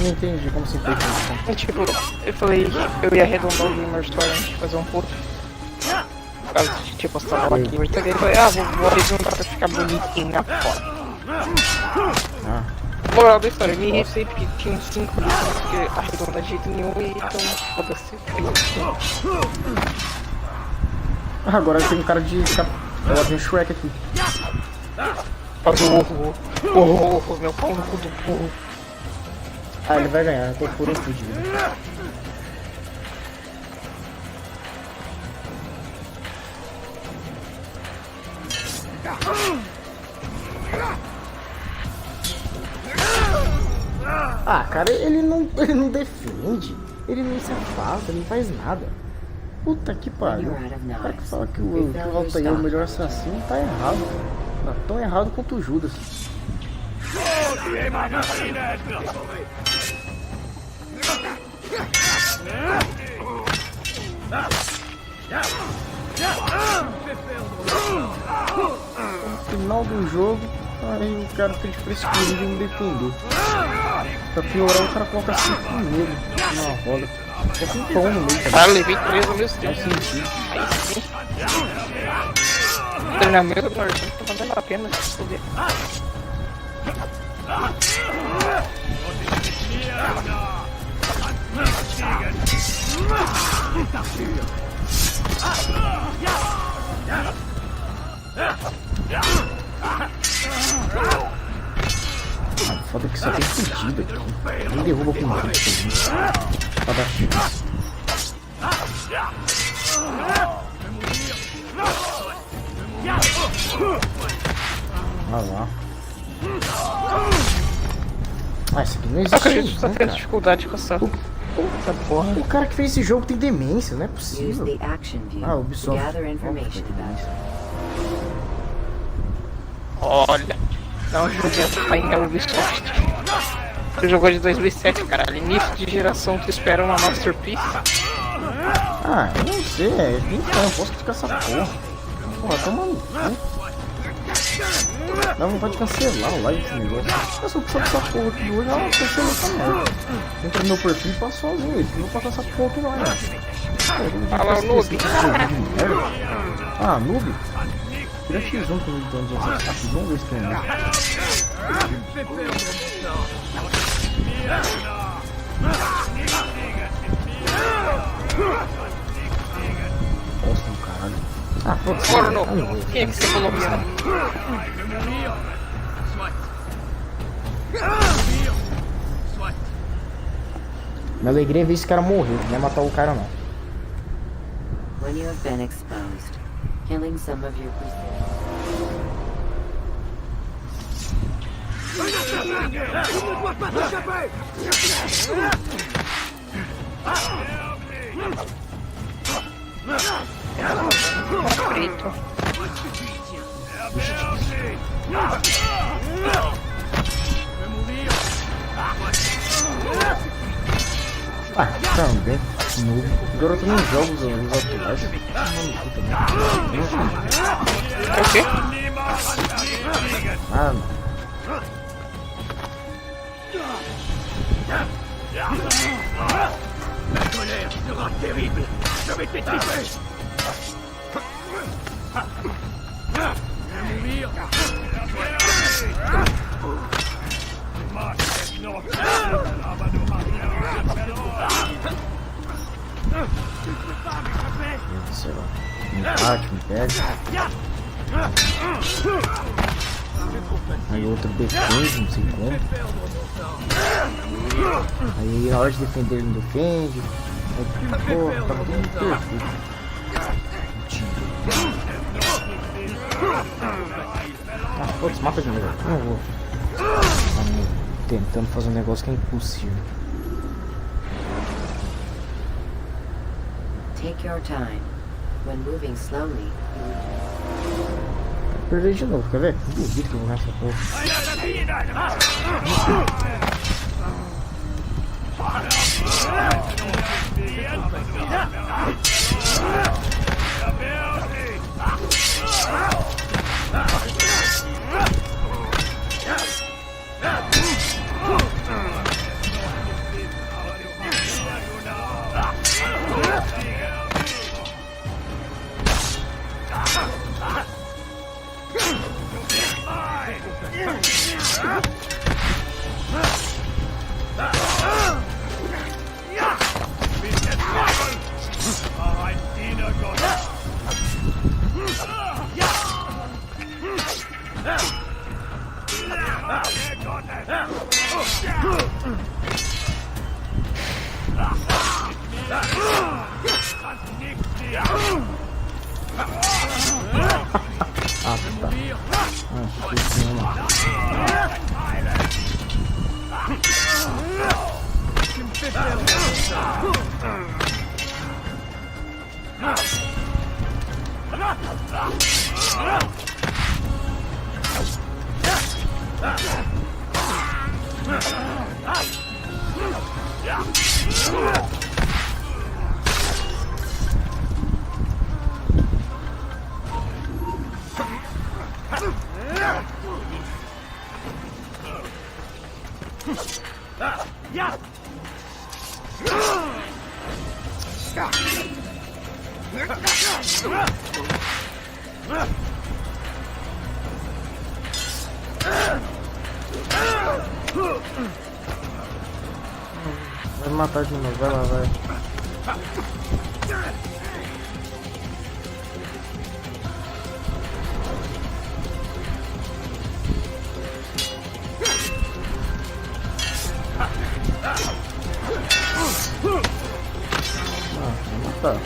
Não entendi como você fez isso. Tipo, eu falei, eu ia arredondar o Gamer Score antes de fazer um post. Por causa de tipo, eu tava aqui, eu falei, vou arredondar pra ficar bonitinho na foto. Moral da história, me irritei porque tinha 5 ali, porque arredondar de jeito nenhum e então foda-se. Agora tem um cara de. Ela tem um Shrek aqui. Meu pau no cu do burro. Ah, ele vai ganhar, eu tô por um de vida. Ah, cara, ele não defende, ele não se afasta, ele não faz nada. Puta que pariu. O cara que fala que o Altair é o melhor assassino tá errado. Tá tão errado quanto o Judas. No final do jogo, aí o cara fica de frescura de me defender. Pra piorar, o cara coloca 5 nele na roda. Coloca um pão no meio. Ah, levei 3 ao mesmo tempo. Aí sim. O treinamento do Norte tá valendo a pena se poder. Foda que só tem fudido aqui. Nem derruba com nada. Pra dar chance. Olha lá. Ah, isso aqui não existe. Só tendo dificuldade com essa. Puta porra. O cara que fez esse jogo tem demência, não é possível. Ah, o Ubisoft. Olha. Não, eu joguei essa painel Ubisoft. Você jogou de 2007, caralho. Início de geração, tu espera uma Masterpiece. Ah, eu não sei, então, eu posso criticar essa porra. Porra, toma no cu. Dá vontade de cancelar o live desse negócio. Eu só preciso dessa porra aqui hoje, ela cancelou essa merda. Entra no meu perfil e passa sozinho, não vou passar essa porra aqui não, né? Fala o noob. Ah, noob? Tira X1 com o dono de assassino, vamos ver se tem noob. Bosta do caralho. Ah, pronto. Porno. Quem que você falou isso? Minha alegria é ver esse cara morrer, não é matar o cara não. When you have been exposed, killing some of your Preto. Ah, também. Noob. Agora eu tô nos jogos os atuais. É o quê? Ah, não. La colère sera terrible. Je vais t'étriper. Mourir. Sei lá. Me bate, me pega. Aí outro defende, não sei como. Aí na hora de defender ele não defende. Aí, pô, tá tudo perfeito. Ah, putz, mata de novo. Não vou. Tentando fazer um negócio que é impossível. Take your time. When moving slowly, Perder de novo, quer ver? Duvido que eu vou ganhar essa porra. Vai matar de novo, vai lá, vai. Vai matar.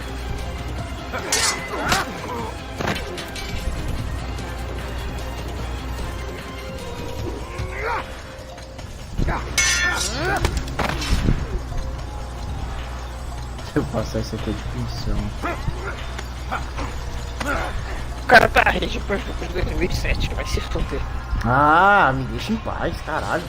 Se eu passar isso aqui é de punição. O cara tá rede pro jogo de 2007, vai se foder. Ah, me deixa em paz, caralho.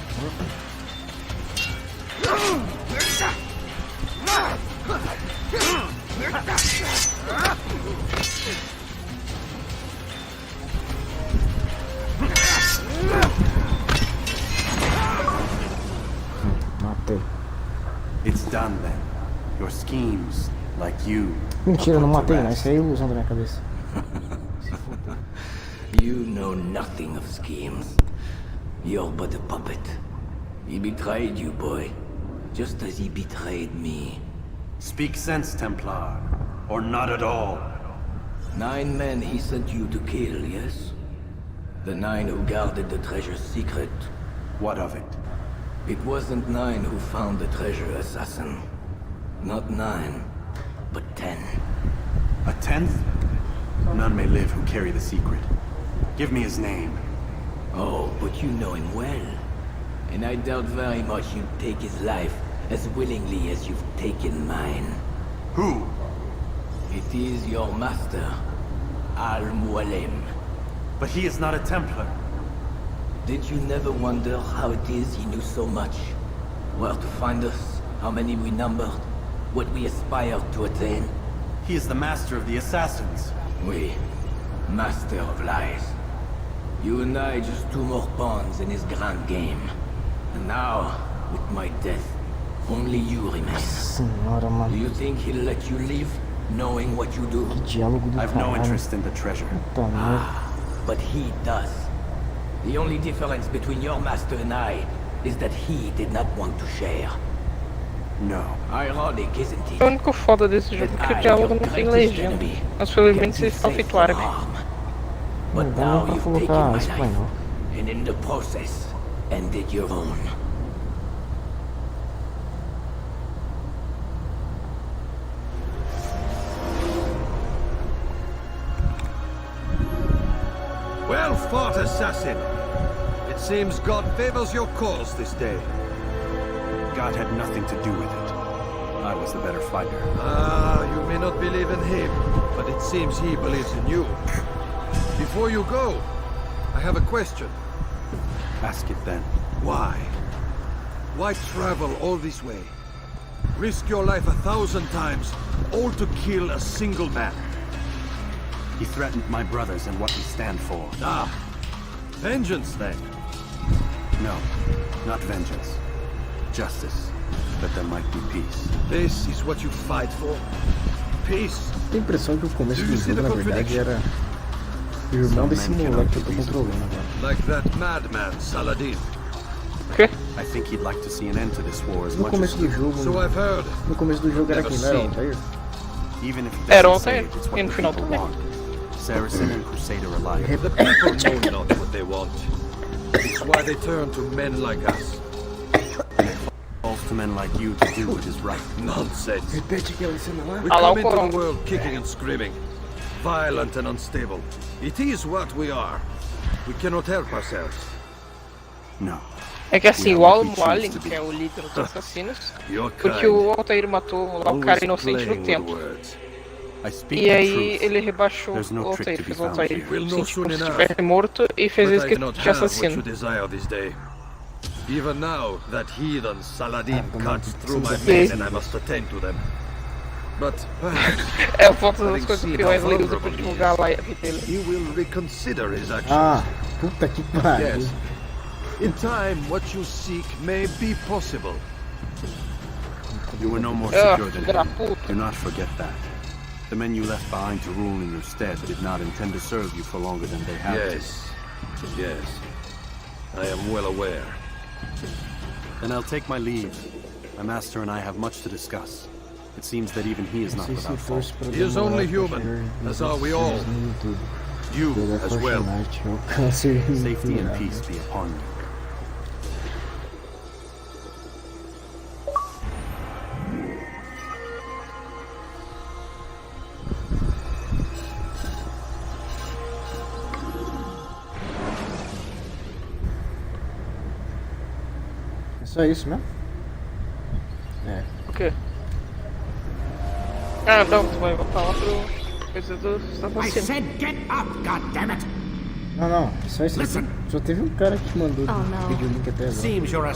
Matei. It's done then. Your schemes, like you. Mentira, eu não matei, não. Isso aí é ilusão da minha cabeça. You know nothing of schemes. You're but a puppet. He betrayed you, boy. Just as he betrayed me. Speak sense, Templar. Or not at all. 9 men he sent you to kill, yes? The 9 who guarded the treasure's secret. What of it? It wasn't 9 who found the treasure, assassin. Not 9, but 10. A 10th? None may live who carry the secret. Give me his name. Oh, but you know him well. And I doubt very much you'd take his life as willingly as you've taken mine. Who? It is your master, Al-Mualim. But he is not a Templar. Did you never wonder how it is he knew so much? Where to find us, how many we numbered, what we aspired to attain? He is the master of the assassins. Oui, master of lies. You and I just 2 more pawns in his grand game. And now, with my death, only you remain. Senhora, mano. Do you think he'll let you live, knowing what you do? Que diálogo do I've no interest in the treasure. But he does. The only difference between your master and I is that he did not want to share. No. Ironic, isn't it? O único foda desse jogo é que o diálogo não tem legenda. Mas felizmente vocês estão feito árabe. But now you've taken my life, and in the process, ended your own. Well fought, assassin. It seems God favors your cause this day. God had nothing to do with it. I was the better fighter. Ah, you may not believe in him, but it seems he believes in you. Before you go, I have a question. Ask it then. Why? Why travel all this way? Risk your life 1,000 times, all to kill a single man. He threatened my brothers and what we stand for. Ah, vengeance then? No, not vengeance. Justice, that there might be peace. This is what you fight for? Peace? Tenho a impressão que o começo do jogo, na verdade, era o irmão desse moleque que eu tô controlando agora. Like that madman, Saladin. I think he'd like to see an end to this war as No much começo as do you. jogo, So I've heard. no começo do jogo era quem? Não era o Altair? Even if he Era o doesn't say Altair, it, it's what e no the final people também. want. Saracen and Crusader alike. The people know not what they want. It's why they turn to men like us. And it falls to men like you to do what is right. Nonsense. Repete aquela cena lá. We come into the world kicking and screaming, violent and unstable. It is what we are. We cannot help ourselves. No. É que assim, o Al-Mualim, que é o líder dos assassinos, porque o Altair matou lá o cara inocente no templo. E aí ele rebaixou o Altair, fez o Altair sentir como se estivesse morto e fez isso que de assassino. Even now, that heathen Saladin cuts through my veins and I must attend to them. But é a foto das coisas que o Wesley usa pra divulgar a live dele. He will reconsider his actions. Ah, puta que pariu. Yes. In time, what you seek may be possible. You were no more secure than him. Do not forget that. The men you left behind to rule in your stead did not intend to serve you for longer than they have to. Yes. I am well aware. Then I'll take my leave. My master and I have much to discuss. It seems that even he is not without fault. He is only human, as are we all. You as well. Safety and peace be upon you. Só isso mesmo? É. O quê? Ah, não, tu vai voltar lá pro coisa do Não, só isso. Só teve um cara que te mandou pedir o link até agora.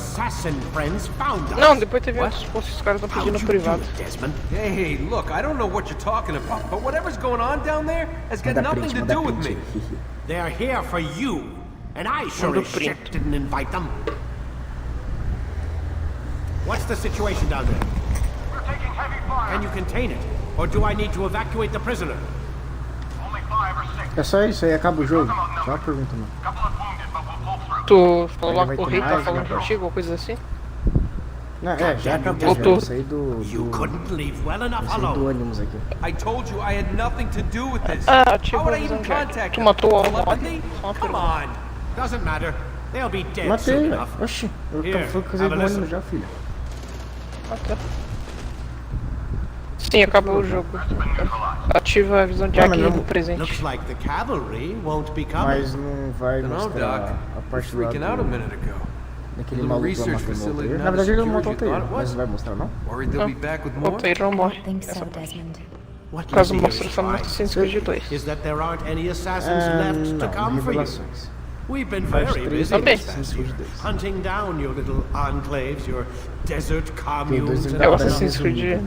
Não, depois teve outros posts que os caras estão pedindo privado. Hey, look, I don't know what you're talking about, but whatever's going on down there has got nothing to do with me. They're here for you, and I sure as shit didn't invite them. What's the situation down there? We're taking heavy fire. Can you contain it? Or do I need to evacuate the prisoner? Only 5 or 6. É só isso aí, acaba o jogo. Só uma pergunta, mano. Couple of wounded, but we'll pull through. Tu falou lá com o rei, tá falando contigo, ou coisa assim? Não, já acabou, já saí do ônibus aqui. I told you I had nothing to do with this. How would I even contact tu matou o Telepathy? Come on. Doesn't matter. They'll be dead Matei, soon velho. enough. Oxi, eu tava falando que eu do ônibus já, filha. Sim, acabou o jogo. Ativa a visão de Aqui no presente. Looks like the cavalry won't be coming. Mas não vai mostrar a parte lá daquele maluco lá matando o Altair. Na verdade ele não matou o Altair, mas vai mostrar não? O Altair não morre. Essa parte. Caso mostre só no Assassin's Creed 2. Is that there aren't any assassins left to come for you? We've been very busy hunting down your little enclaves, your desert communes and é o Assassin's Creed.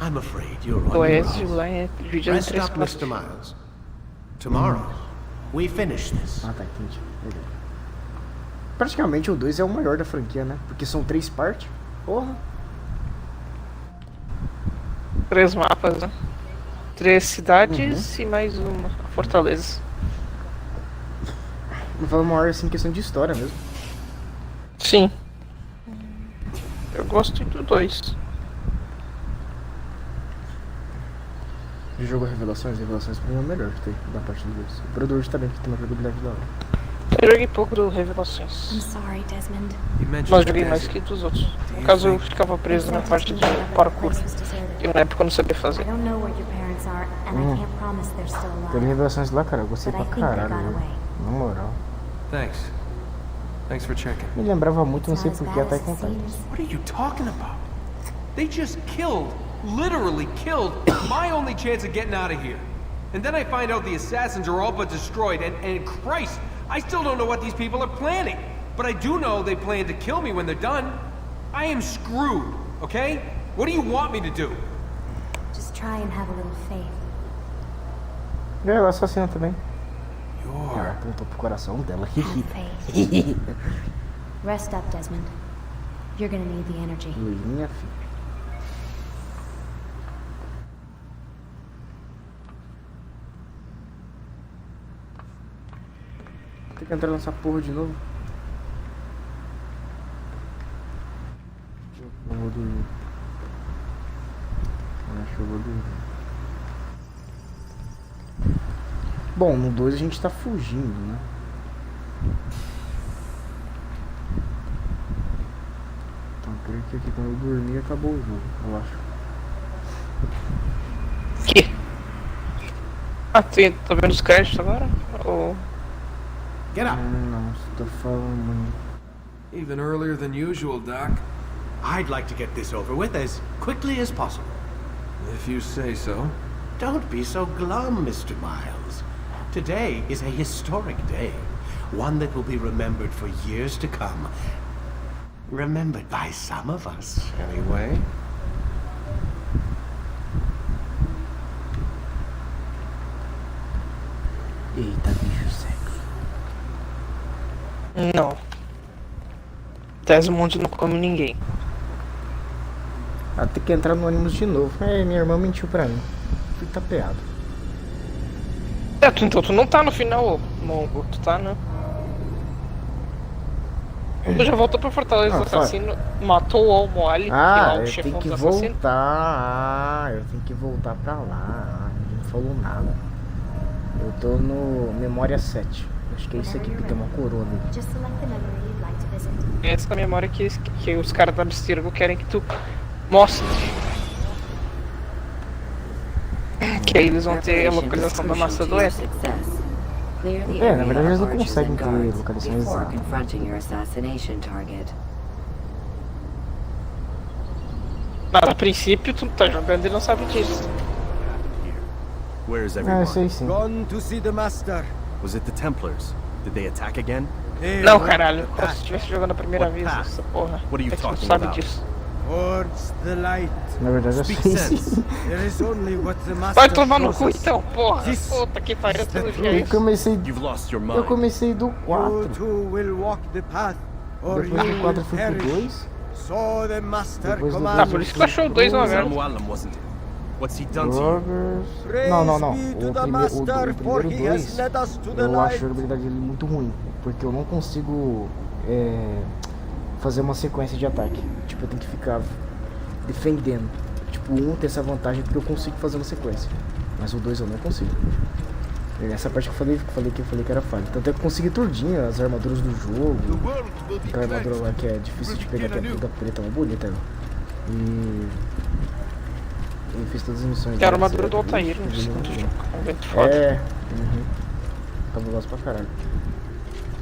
I'm afraid you're on your own. Lá é dividido em Rest 3 up, partes. Mr. Miles. Tomorrow, we finish this. Ah, tá, entendi. Legal. Praticamente o 2 é o maior da franquia, né? Porque são 3 partes. Porra! 3 mapas, né? 3 cidades e mais uma, a fortaleza. Não falo maior assim em questão de história mesmo. Sim. Eu gosto do 2. Já jogou Revelações? Revelações pra mim é o melhor que tem da parte do 2. O produtor também, porque tem uma jogabilidade da hora. Eu joguei pouco do Revelações. I'm sorry, Desmond. Mas joguei mais que dos outros. No caso, eu ficava preso na parte de parkour, que na época eu não sabia fazer. I don't know where your parents are, and I can't promise they're still Tem alive. Revelações lá, cara, eu gostei pra caralho, viu? Na moral. Thanks for checking. Me lembrava muito, não sei porquê, até contar. What are you talking about? They just literally killed my only chance of getting out of here. And then I find out the assassins are all but destroyed, and Christ, I still don't know what these people are planning. But I do know they plan to kill me when they're done. I am screwed, okay? What do you want me to do? Just try and have a little faith. É, o assassino também. Ela apontou pro coração dela. Rest up, Desmond. You're gonna need the energy. Minha filha. Tem que entrar nessa porra de novo. Não vou dormir. Acho que eu vou dormir. Bom, no 2 a gente tá fugindo, né? Então creio que aqui quando eu dormir acabou o jogo, eu acho. Que? Ah, tu tá vendo os créditos agora? Ou... Get up! Não, você tá falando... Even earlier than usual, Doc. I'd like to get this over with as quickly as possible. If you say so. Don't be so glum, Mr. Miles. Today is a historic day. One that will be remembered for years to come. Remembered by some of us, anyway. Eita, bicho sexo. Não. Desmond não come ninguém. Ah, tem que entrar no ônibus de novo. Minha irmã mentiu pra mim. Fui tapeado. Então tu não tá no final, Mongo. Tu tá, né? Tu já voltou pra Fortaleza do Assassino, matou o Almoali, Ah, o eu chefão tenho que dos assassinos. voltar. Eu tenho que voltar pra lá. Ninguém falou nada. Eu tô no Memória 7. Acho que é isso aqui que tem uma coroa ali. Essa é a memória que os caras da Abstergo querem que tu mostre. Que aí eles vão ter a localização da massa do Essa. Na verdade eles não conseguem ter localização exata. Mas a princípio tu tá jogando e não sabe disso. Where is everyone? Sei sim. Gone to see the master. Was it the Templars? Did they attack again? Não, caralho. Se estivesse jogando a primeira vez, essa porra. What are you É que tu talking sabe about? disso. Towards the light. Na verdade eu sei sim. There is only what the master Vai tomar no cu shows us. então, porra. Puta que pariu, tudo Eu comecei. You've lost your mind. Eu comecei do 4. You too will walk the path, or Depois do you 4 will eu fui pro perish. 2. So the master Depois do commands. Por isso que tu achou o 2 uma merda. Samuel wasn't it? What's he done to you? Rogers. Não. O primeiro 2 led us to the eu light. acho a habilidade dele muito ruim. Porque eu não consigo fazer uma sequência de ataque. Tipo, eu tenho que ficar defendendo. Tipo, o 1 tem essa vantagem porque eu consigo fazer uma sequência. Mas o 2 eu não consigo. E nessa parte que eu falei que era falha. Tanto é que eu consegui turdinho as armaduras do jogo. Aquela armadura lá que é difícil de pegar, que é toda preta, uma bonita. E eu fiz todas as missões. Que é a armadura do Altair no segundo jogo. Um vento foda. Cabuloso pra caralho.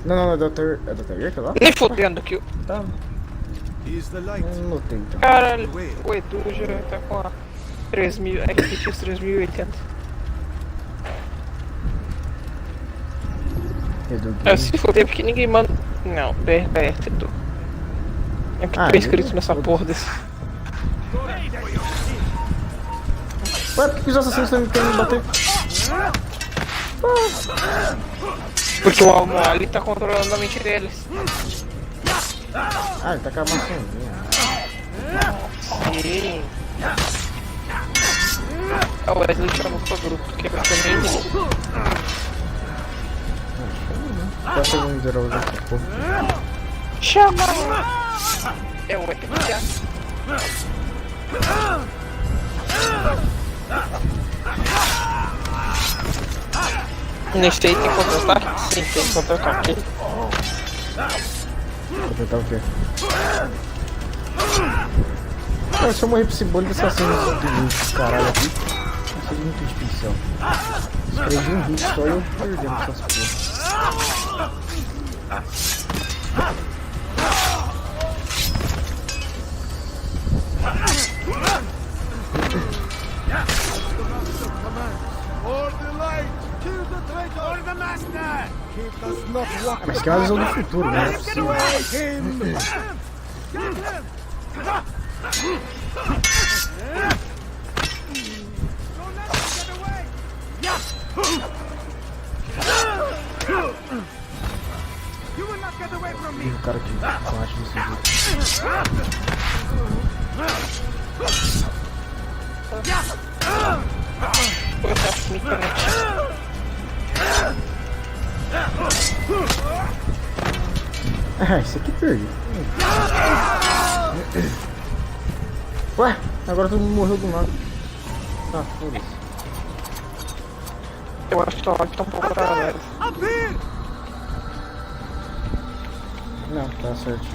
Não, é do Altair. É do Altair que é lá? Nem fodendo que eu. Tá. Eu não notei então. Caralho, o Edu já tá com a 3000, RPX 3080. É, se foder porque ninguém manda. Não, BR, Edu. É que tá escrito nessa porra desse. Ué, por que os assassinos estão querendo me bater? Porque o Almoali tá controlando a mente deles. Ah, ele tá com a maçãzinha. Sim. O Wesley chamou pro grupo, que é pra ser inimigo. Tá fazendo geral já, porra. Chama! É o EPK. Neste aí tem contra-ataque? Sim, tem contra-ataque. Contra-ataque o quê? Cara, se eu morrer pra esse bolo desse assassino do caralho aqui, não seria muito difícil. Escrevi um hit só e eu perdendo essas porras. Mas que é uma visão do futuro, né? Não é possível. E o cara que bate desse jeito. Eu acho que me conecta. Ah, isso aqui perdi. Ué, agora todo mundo morreu do nada. Ah, foda-se. Eu acho que tá um pouco atrás. Não, tá certo.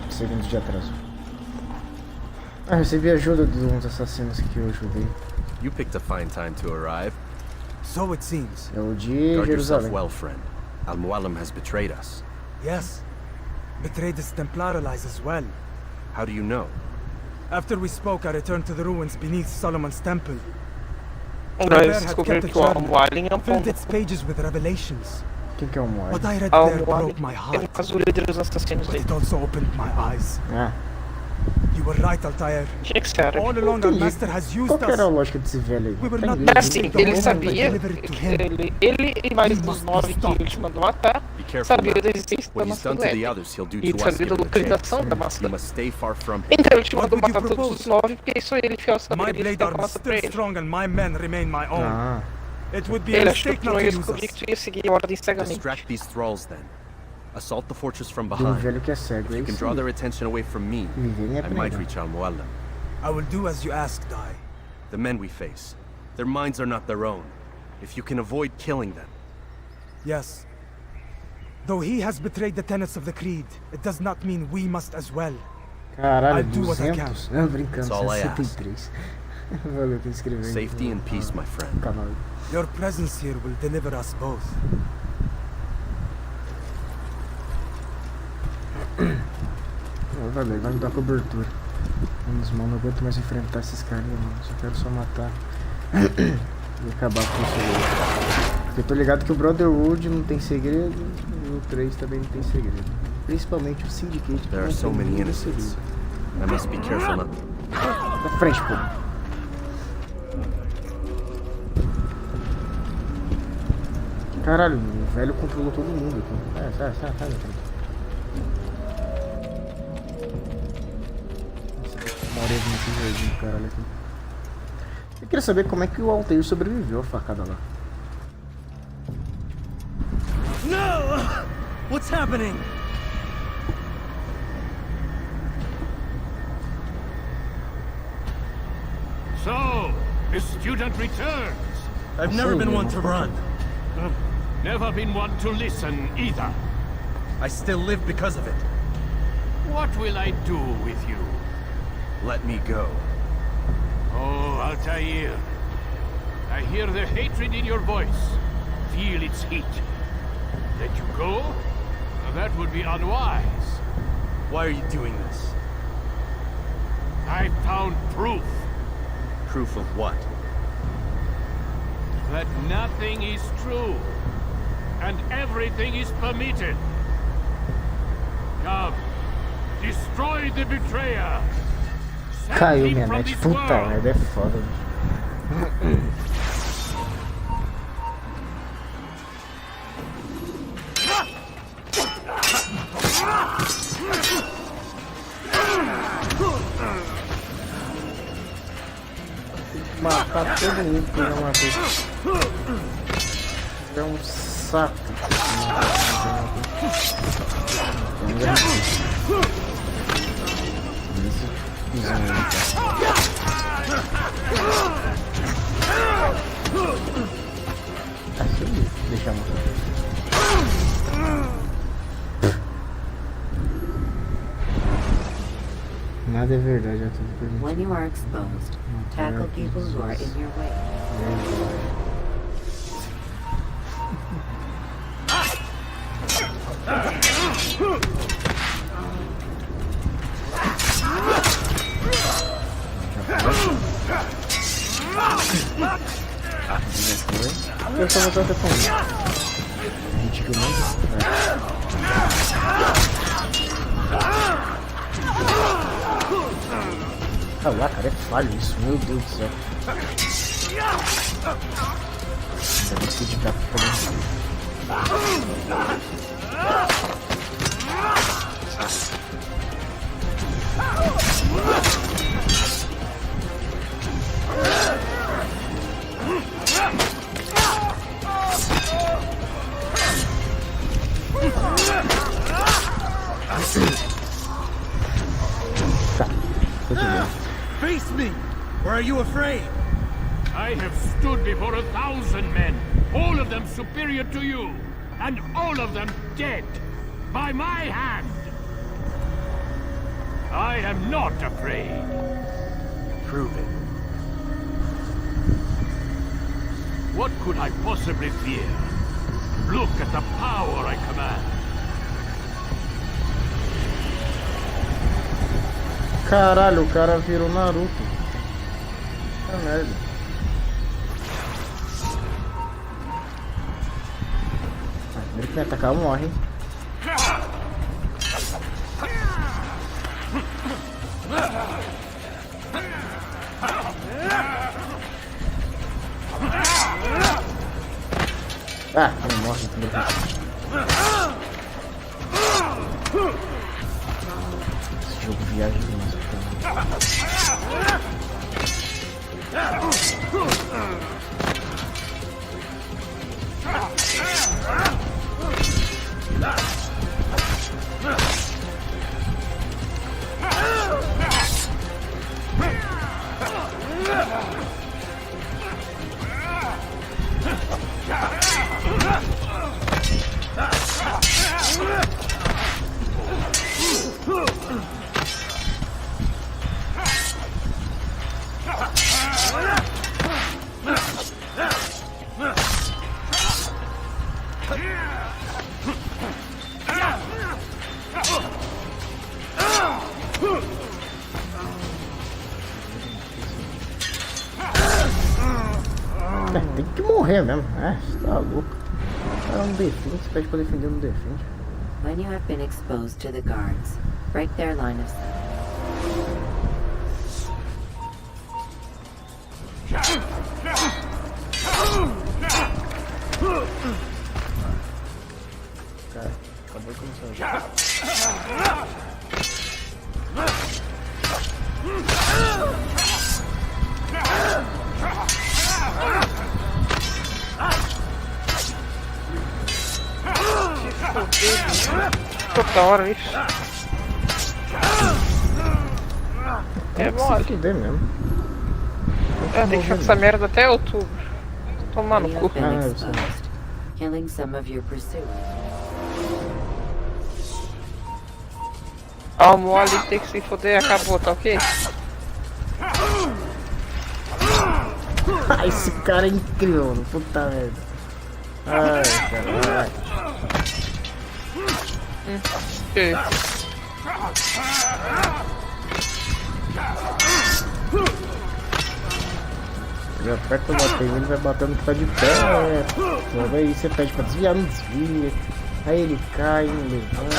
Segundos de atraso. Ah, recebi ajuda de uns assassinos que eu ajudei. You picked a fine time to arrive. So it seems. É o de Guard yourself Jerusalém. well, friend. Al-Mualim has betrayed us. Yes. Betrayed his Templar allies as well. How do you know? After we spoke, I returned to the ruins beneath Solomon's temple. Robert had Descobriram kept a que o journal, Alien é um filled ponto. its pages with revelations. Quem que é o Moai? What I read Ah, there o broke Alien my é no heart, caso o líder dos assassinos but dele. it also opened my eyes. Ah. You were right, Altair. Tinha que ser. All along, our master has used Qual que era a us. lógica desse velho aí? We were Tá not inglês, Assim, né? ele sabia, ele e mais dos 9 que ele te mandou matar, sabia da existência da massa do Éden. E sabia da localização da massa. Então ele te mandou matar todos os 9, porque isso ele enfiou essa My ele blade deu a arm massa pra still ele. strong and my men remain my own. Ah. It would be a Ele achou mistake que not não to ia use descobrir us. que tu ia seguir a ordem cegamente. Distract these thralls then. Assault the fortress from De um behind. velho que é cego, If é you can isso draw aí. their attention away from me, Me vê nem I might aprender. reach Al-Muallim. I will do as you ask, Dai. The men we face, their minds are not their own. If you can avoid killing them. Yes. Though he has betrayed the tenets of the creed, it does not mean we must as well. Caralho, I'll do what I can. 200? Não, brincando, That's all I ask. 63. Valeu por inscrever. Safety and peace, my friend. Canal. Your presence here will deliver us both. Valeu, vai me dar cobertura. Vamos, mano, não aguento mais enfrentar esses caras, mano. Só quero só matar e acabar com isso aí. Porque eu tô ligado que o Brotherhood não tem segredo e o 3 também não tem segredo. Principalmente o Syndicate. There are so many innocents. I must be careful not. Da frente, pô. Caralho, o velho controlou todo mundo aqui. Sai, minha frente. Morei nesse jardim, caralho, aqui. Eu queria saber como é que o Altair sobreviveu à facada lá. No! What's happening? So, the student returns. I've never been one to run. Never been one to listen either. I still live because of it. What will I do with you? Let me go. Oh, Altair. I hear the hatred in your voice. Feel its heat. Let you go? Now that would be unwise. Why are you doing this? I found proof. Proof of what? That nothing is true. And everything is permitted. Come. Destroy the betrayer. Send Caiu him minha from net. this Puta world. merda, é foda. Matar todo mundo que eu já matei. É um saco. Deixa eu mostrar. Nada é verdade, é tudo permitido. When you are exposed, tackle people who are in your way. Eu só vou tratar com ele. A gente que Ah lá, cara, é falho isso, meu Deus do céu. Deve ser de gato pra Face me! Or are you afraid? I have stood before 1,000 men, all of them superior to you, and all of them dead, by my hand. I am not afraid. Prove it. What could I possibly fear? Look at the power I command. Caralho, o cara virou Naruto. Puta merda. Primeiro que me atacar, morre. Ah, não morre primeiro. Esse jogo viaja demais. Tem que morrer mesmo. Você tá louco. O cara não defende, você pede pra defender, não defende. When you have been exposed to the guards, break their line of Cara, acabou de começar o jogo. Toda hora isso. É mole. Que dê mesmo. Eu deixo essa merda até outubro. Tomar no cu. killing some of your pursuers. Ó, o mole tem que se foder, acabou, tá ok? Esse cara é incrível, mano. Puta merda. Ai, caralho. Que? Ele aperta o botão, ele vai batendo que tá de pé. Aí você pede pra desviar, não desvia. Aí ele cai, não levanta.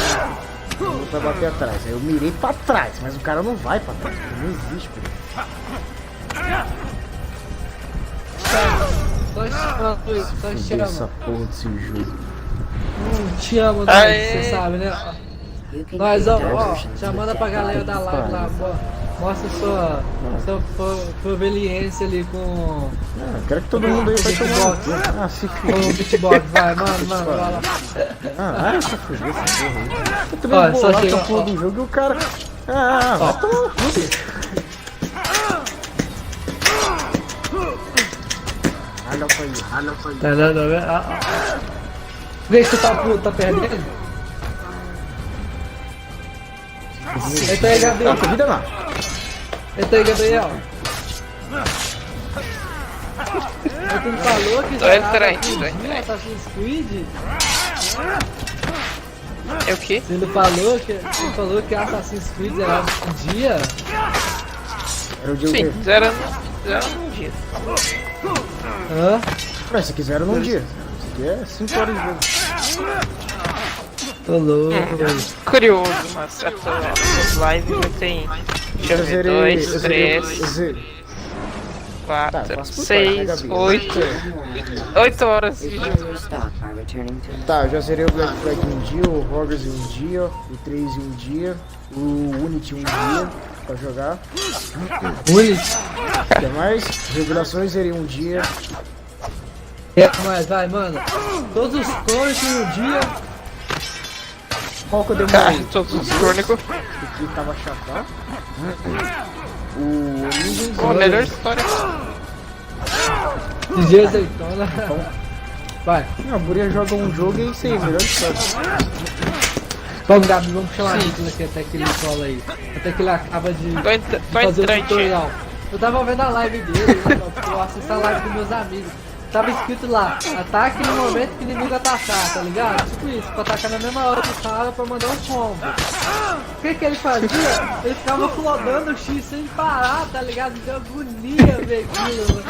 Ele vai bater atrás. Aí eu mirei pra trás, mas o cara não vai pra trás. Não existe, pô. Tô te essa porra desse jogo. Te amo, você sabe, né? Mas ó, já manda pra galera da live lá, mostra sua proveniência ali com. Eu quero que todo mundo aí vai tomar. Ah, se fuder. Com o beatbox, vai, mano, vai lá. Vai se fuder essa porra aí. Eu também vou lá com a porra do jogo e o cara. Vai tomar no cu. Olha pra aí. Tá vendo? Vê se tá perdendo. Entra aí, Gabriel. Corrida não. Entra aí, Gabriel. Ele falou que já era Assassin's Creed. É o quê? Ele falou que Assassin's Creed era um dia. Era o dia. Sim, zero num dia. Hã? Mas se quiser num dia. Isso aqui é 5 horas de jogo. Tô louco, curioso, mas certas lives já tem. Deixa eu ver, 2, 3, 4, 6, 8. 8 horas de jogo. Tá, eu já zerei o Black Flag em um dia, o Hogwarts em um dia, o 3 em um dia, o Unity em um dia pra jogar. Unity? O que mais? Revelações zerei um dia. Mas vai, mano. Todos os clones em um dia. Qual que eu demorei? Todos os crônicos. Aqui tava chatão. O Origins. Pô, melhor história. DJ azeitona. Vai. Não, a Buria joga um jogo e é isso aí, melhor história. Vamos, Gabi, vamos puxar uma aqui até que ele cola aí. Até que ele acaba de fazer o tutorial. Eu tava vendo a live dele, eu assisto a live dos meus amigos. Tava escrito lá, ataque no momento que o inimigo atacar, tá ligado? Tipo isso, pra atacar na mesma hora do cara pra mandar um combo. O que ele fazia? Ele ficava flodando o X sem parar, tá ligado? De agonia ver aquilo, mano.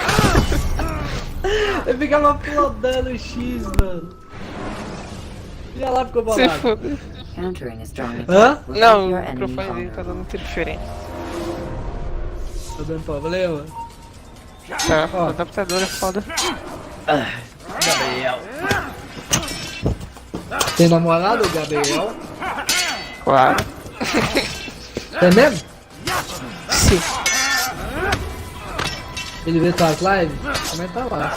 Ele ficava flodando o X, mano. E ela lá ficou Se bolado. fuder. Countering a strong Hã? attack will Não, keep o your enemy microfone dele tá vulnerable. dando interferência. Tá dando problema? Tá, o adaptador é foda. Gabriel. Tem namorado, Gabriel? Claro. É mesmo? Sim. Ele vê tuas lives? Comenta lá.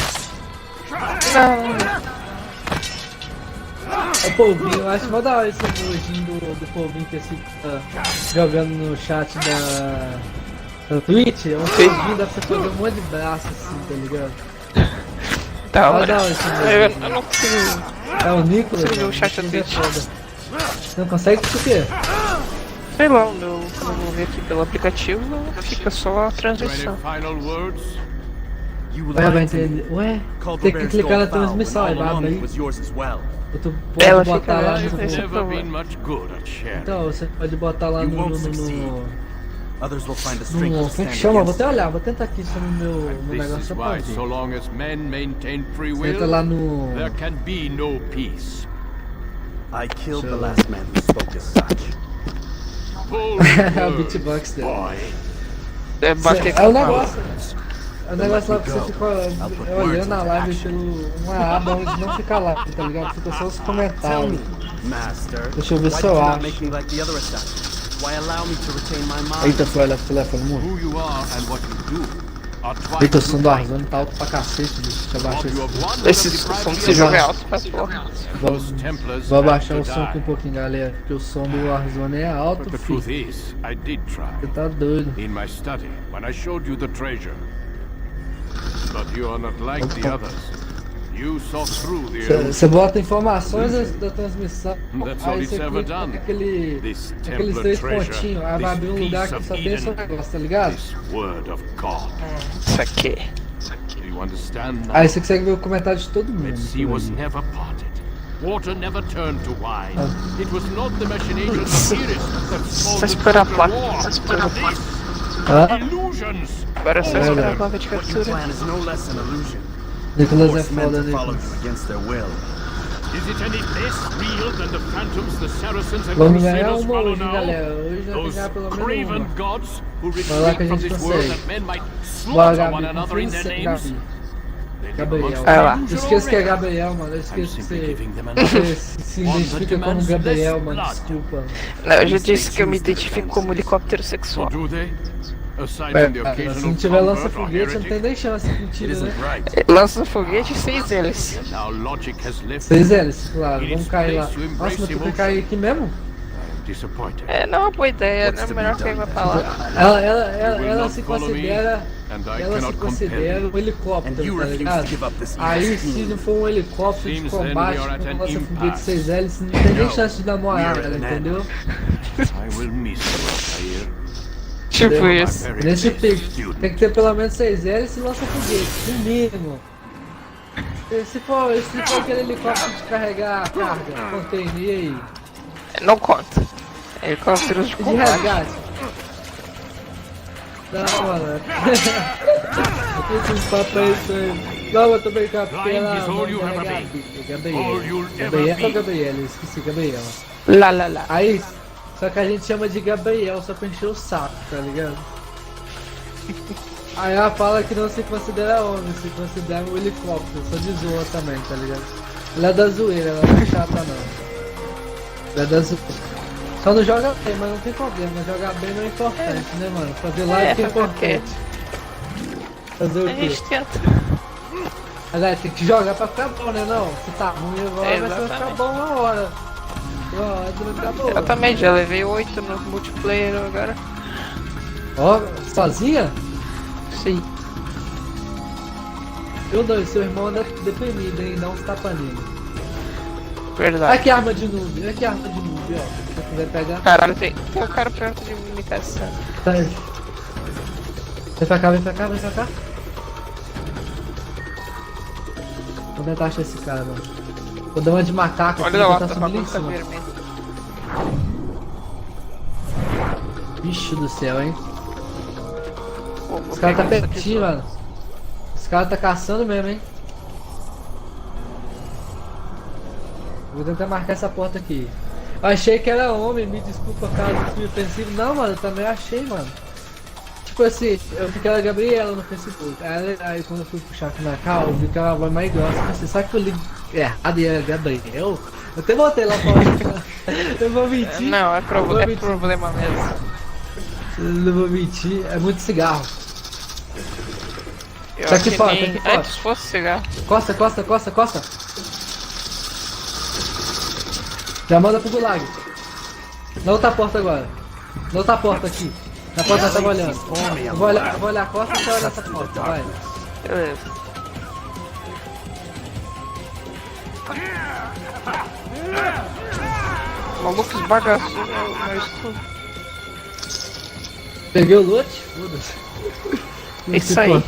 Não. O polvinho, eu acho mó da hora esse emojinho do polvinho que fica jogando no chat da Twitch. É um polvinho, dá pra você fazer um monte de braço assim, tá ligado? Da Mó hora. da hora esse emoji. Eu não consigo. É o Nicolas? Não consigo ver o chat da Esse Twitch. é foda. Você não consegue por quê? Sei lá, quando eu vou ver aqui pelo aplicativo, fica só a transmissão. Ué, vai entender. Ué, tem que clicar na transmissão, aí vai abrir. Tu Ela pode fica botar lá lá, no... never been Então, você pode botar lá no... Others will find a No, strength to como é que stand chama? Vou against até olhar, vou tentar aqui só no meu This negócio is só pra why, ver. so long as men maintain free Você entra will, lá no... there can be no peace. I killed the last man who spoke as such. É o beatbox dele. É bater É o com a negócio. É o negócio lá que você fica olhando a live pelo uma aba onde não fica lá, tá ligado? Fica só os comentários. Master, Deixa eu ver why se eu did you not acho. make me like the other assassins? Why allow me to retain my mind? Eita, foi olha pro telefone muito. Who you are and what you do are twice Eita, o som do Arzoni tá alto pra cacete, bicho. Deixa eu abaixar Esse som desse jogo é alto pra porra. Vou abaixar o som aqui um pouquinho, galera. Porque o som do Arzoni é alto, But the filho. truth is, I did try. Você tá doido. In my study, when I showed you the treasure. But you are not like the others. You saw through the illusion. Você bota informações da transmissão, That's all aí it's você ever clica done. aqueles Templar três treasure, pontinhos, aí vai this abrir um lugar piece que só of tem esse Eden, negócio, tá ligado? This word of God. Isso aqui. Do you understand now? Aí você consegue ver o comentário de todo mundo. Red Sea was never parted. Water never turned to wine. It was not the machinations of Iris that Só spawned esperar a the placa. war. Só esperar a placa. Hã? Illusions. Agora é só esperar a placa de What you captura. plan is no less an illusion. Nicolas é Force men foda, to follow Nicolas. you against their will. Is it any less real than the phantoms the Saracens and Vamos ganhar Crusaders uma follow hoje, now? galera. Hoje vai Those ganhar pelo menos craven uma. gods who Vai lá que a retreat from gente this world consegue. that men might Bora, slaughter one Gabi. another in their Confia em names? Gabi. Gabriel. Vai lá. Eu esqueço que é Gabriel, mano. Eu esqueço que você se identifica como Gabriel, mano. Desculpa. Não, eu já disse que eu me identifico como helicóptero sexual. Do they? Aside É, from the se occasional não tiver convert or lança-foguete, não heretic, tem nem chance de mentira, né? Lança foguete e 6 hélices. now logic has left 6 hélices, claro. It Vamos is cair lá. place to Nossa, embrace mas tu quer emotion. cair aqui mesmo? disappointed. É, não é uma boa ideia, né? Melhor que vai pra lá. Ela se considera. Ela se considera um helicóptero, tá ligado? Aí se não for um helicóptero de combate com um lança-foguete 6 hélices, não tem nem chance de namorar ela, entendeu? I will miss you, Altair. Tipo isso. Nesse pico. Tem que ter pelo menos 6 hélices e lança-foguete, no mínimo. Se for aquele helicóptero de carregar carga, container, e aí? Não conta. Helicópteros de E de combate. resgate? Não, mano. Eu tenho esse papo aí. Não, eu tô brincando porque ela é Gabriela ou Gabriela? Esqueci, Gabriela. Lá. Aí, só que a gente chama de Gabriel só pra encher o saco, tá ligado? Aí ela fala que não se considera homem, se considera um helicóptero, só de zoa também, tá ligado? Ela é da zoeira, ela não é chata não. Ela é da zoeira. Só não joga bem, mas não tem problema, jogar bem não é importante, né, mano? Fazer live é importante. Fazer o A quê? gente tenta. Aliás, tem que jogar pra ficar bom, né não? Se tá ruim agora, vai ficar Exatamente. bom uma hora. Uma hora vai ficar boa. Eu também já levei 8 no multiplayer agora. Ó, sozinha? Sim. Eu não, seu irmão anda deprimido, hein? Dá uns tapaninhos. Verdade. Aqui arma de noob, ó. Se você quiser pegar. Caralho, tem um cara perto de mim me caçando. Tá aí. Vem pra cá. Vou tentar achar esse cara, mano. Vou dar uma de macaco. Olha aqui, lá, tentar tá subir lá em bagunça cima. vermelha. Bicho do céu, hein? Pô, Esse cara tá vou pegar essa pertinho, mano. Esse cara tá caçando mesmo, hein? Vou tentar marcar essa porta aqui. Eu achei que era homem, me desculpa caso fui ofensivo. Não, mano, eu também achei, mano. Tipo assim, eu vi que era Gabriela no Facebook. Aí quando eu fui puxar aqui na cal, eu vi que era uma voz mais grossa. Você sabe que eu li errado e era Gabriel? Eu até botei lá fora. Eu vou mentir. Não, é problema mesmo. Não vou mentir, é muito cigarro. Eu Tá aqui fora, nem... tá aqui fora. Antes fosse cigarro. Costa. Já manda pro gulag. Na outra porta agora. Na outra porta aqui. Na porta tá olhando. Eu vou olhar a costa e você olha essa porta, vai. Beleza. O maluco esbagaçou meu escudo. Peguei o loot? Foda-se. Isso aí.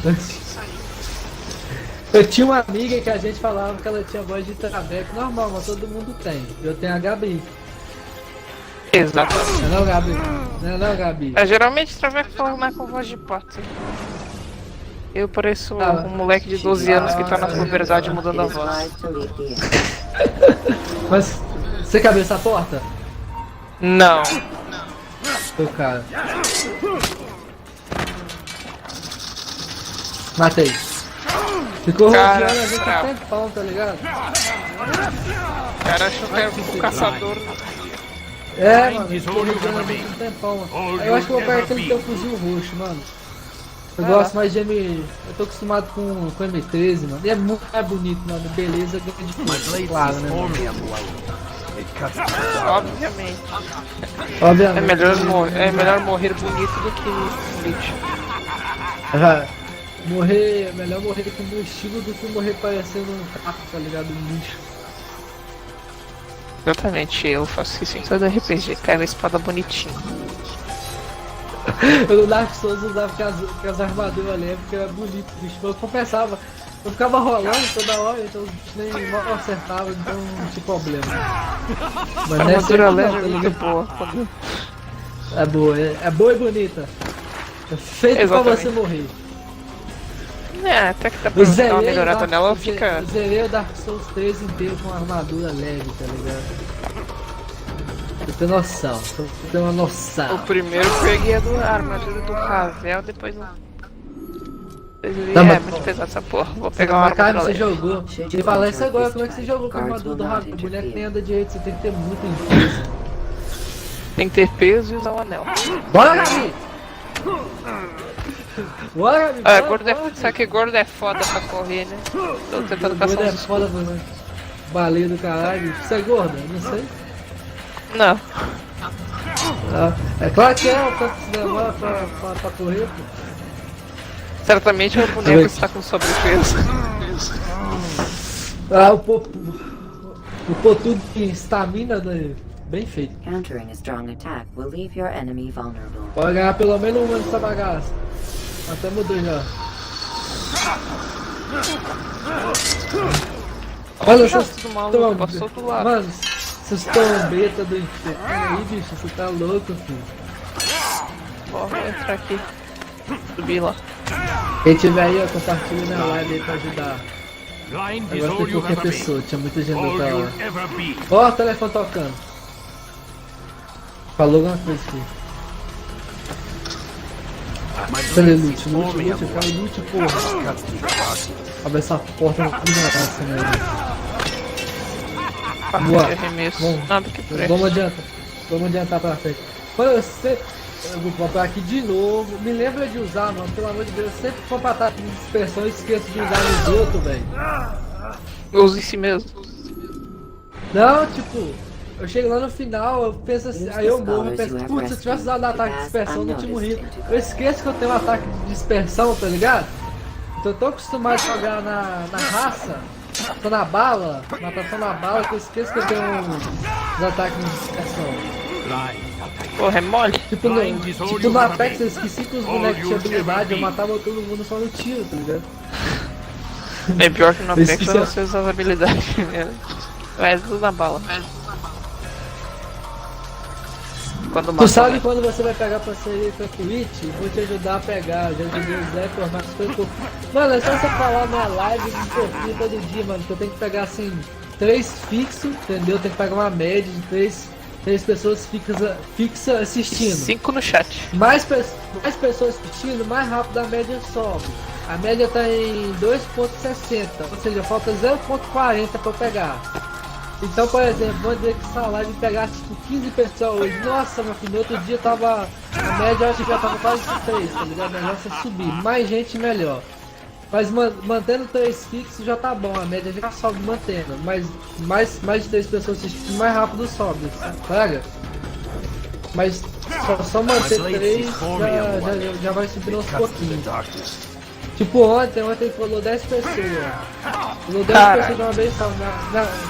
Eu tinha uma amiga que a gente falava que ela tinha voz de traveco. Normal, mas todo mundo tem. Eu tenho a Gabi. Exatamente. Não, Gabi. Não, Gabi. Geralmente traveco fala mais com voz de pato. Eu pareço um moleque de 12 anos que tá na puberdade mudando a voz. Mas você cabe essa porta? Não. Tô cara. Matei. Ficou rodeando a gente há tempão, tá ligado? O cara achou que era um caçador. É, mano, ficou rodeando a gente há um tempão, mano. Eu acho que eu vou pegar aquele teu fuzil roxo, mano. Eu gosto mais de M... Eu tô acostumado com M13, mano. E é muito mais bonito, mano. Beleza, ganha de força, claro, né, mano? Obviamente. Obviamente. É melhor morrer bonito do que lixo. É melhor morrer com meu estilo do que morrer parecendo um carro, tá ligado? Um lixo. Exatamente, eu faço isso em todo RPG. Pega a espada bonitinha. Eu no Dark Souls usava que as armaduras leve, porque era bonito, bicho. Eu compensava. Eu ficava rolando toda hora, então os bichos nem mal acertavam, então não tinha problema. Mas a armadura leve é muito boa. É boa e bonita. É feito pra você morrer. É, até que tá pra dar uma melhorada nela, fica... Eu zerei o Dark Souls 3 inteiro com armadura leve, tá ligado? Pra ter noção, pra ter uma noção. O primeiro eu peguei a armadura do Ravel, depois não. Muito pesado essa porra. Vou pegar uma armadura leve. Você jogou. Me fala isso agora, como é que você jogou com a armadura do Ravel? A mulher que nem anda direito, você tem que ter muito peso. Tem que ter peso e usar o anel. Bora, Gabi! Bora, Gabi! Só que gordo é foda pra correr, né? Tô tentando passar gordo é foda, mano. Baleia do caralho. Você é gorda? Não sei. Não. É claro que é, o tanto se demora pra correr, pô. Certamente o boneco está com sobrepeso. O potudo tem estamina, né? Bem feito. Countering a strong attack will leave your enemy vulnerable. Pode ganhar pelo menos uma dessa bagaça. Até mudou já. Olha, passou do lado. Mano, vocês trombetas do inferno aí, bicho, você tá louco, filho. Vou entrar aqui. Subir lá. Quem tiver aí, ó, compartilha minha live aí pra ajudar. Agora tem qualquer pessoa, tinha muita gente no canal. Ó, o telefone tocando. Falou alguma coisa aqui. Cadê loot, eu quero loot, porra. Abre essa porta na nossa, né? Vamos adiantar pra frente. Mano, eu vou comprar aqui de novo. Me lembra de usar, mano, pelo amor de Deus. Eu sempre compro ataque de dispersão e esqueço de usar nos outros, velho. Eu uso em si mesmo. Não, tipo, eu chego lá no final, eu penso assim, aí eu morro, eu penso, putz, se eu tivesse usado ataque de dispersão, eu não tinha morrido. Eu esqueço que eu tenho um ataque de dispersão, tá ligado? Então eu tô acostumado a jogar na raça, tô na bala, matação na bala, que eu esqueço que eu tenho uns ataques de dispersão. Porra, é mole? Tipo no Apex eu esqueci que os bonecos tinham habilidade, eu matava todo mundo só no tiro, tá ligado? É pior que no Apex você usa as habilidades mesmo. Mas tudo na bala. Tu sabe quando você vai pegar pra sair pra Twitch? Vou te ajudar a pegar, já ajudei o Zé por mais foi pouco. Mano, é só você falar na live, me confia todo dia, mano, que eu tenho que pegar assim 3 fixos, entendeu? Tem que pegar uma média de 3 pessoas fixa assistindo. 5 no chat. Mais pessoas assistindo, mais rápido a média sobe. A média tá em 2.60, ou seja, falta 0.40 para pegar. Então, por exemplo, vamos dizer que essa live pegasse tipo 15 pessoas hoje. Nossa, meu filho, no outro dia tava. A média eu acho que já tava quase 3, tá ligado? Melhor você subir. Mais gente, melhor. Mas mantendo 3 fixos já tá bom, a média já sobe mantendo. Mas mais de 3 pessoas assistindo, mais rápido sobe, sabe? Mas só manter 3 já vai subir aos pouquinhos. Tipo ontem falou 10 pessoas. Falou 10 pessoas de uma vez só.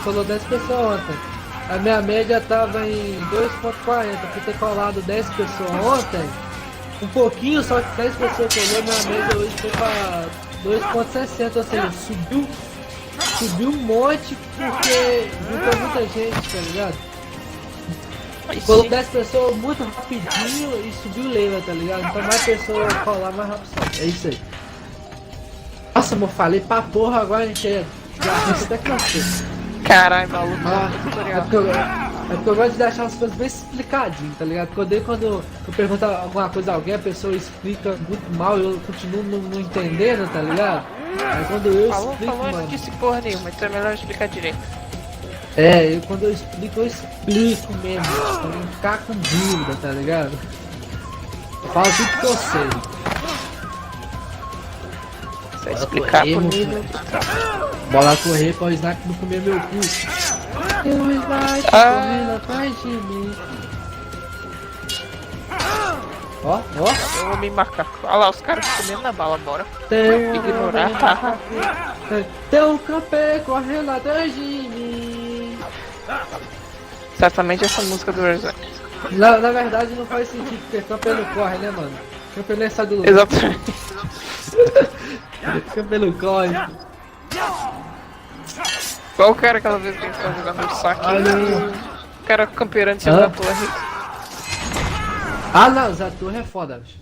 Falou 10 pessoas ontem. A minha média tava em 2.40, por ter colado 10 pessoas ontem. Um pouquinho, só que 10 pessoas colou, minha média hoje foi pra 2.60, ou seja, subiu um monte porque juntou muita gente, tá ligado? Colou 10 pessoas muito rapidinho e subiu leva, tá ligado? Então mais pessoas colar, mais rápido. É isso aí. Nossa, eu falei pra porra agora, gente. Já até cansei. Caralho, maluco. É porque eu gosto de deixar as coisas bem explicadinhas, tá ligado? Quando eu pergunto alguma coisa a alguém, a pessoa explica muito mal e eu continuo não entendendo, tá ligado? Aí quando eu explico, falou, mano... não disse porra nenhuma, então é melhor explicar direito. Quando eu explico mesmo, pra não ficar com dúvida, tá ligado? Eu falo tudo que eu sei. Você explicar comigo. Bola correr pra o Snack não comer meu cu. E o Snack correndo atrás de mim. Ó. Eu vou me marcar. Olha lá, os caras comendo na bala, bora. Ignorar. Tem um campeão correndo atrás de mim. Certamente essa música do Erzak. Na verdade não faz sentido, porque campeão não corre, né, mano? Campeão nem sai do lugar. Exatamente. Campeão corre. Qual o cara aquela vez que a gente tava jogando no saque? O cara campeirante de da torre. Ah não, a torre é foda, bicho.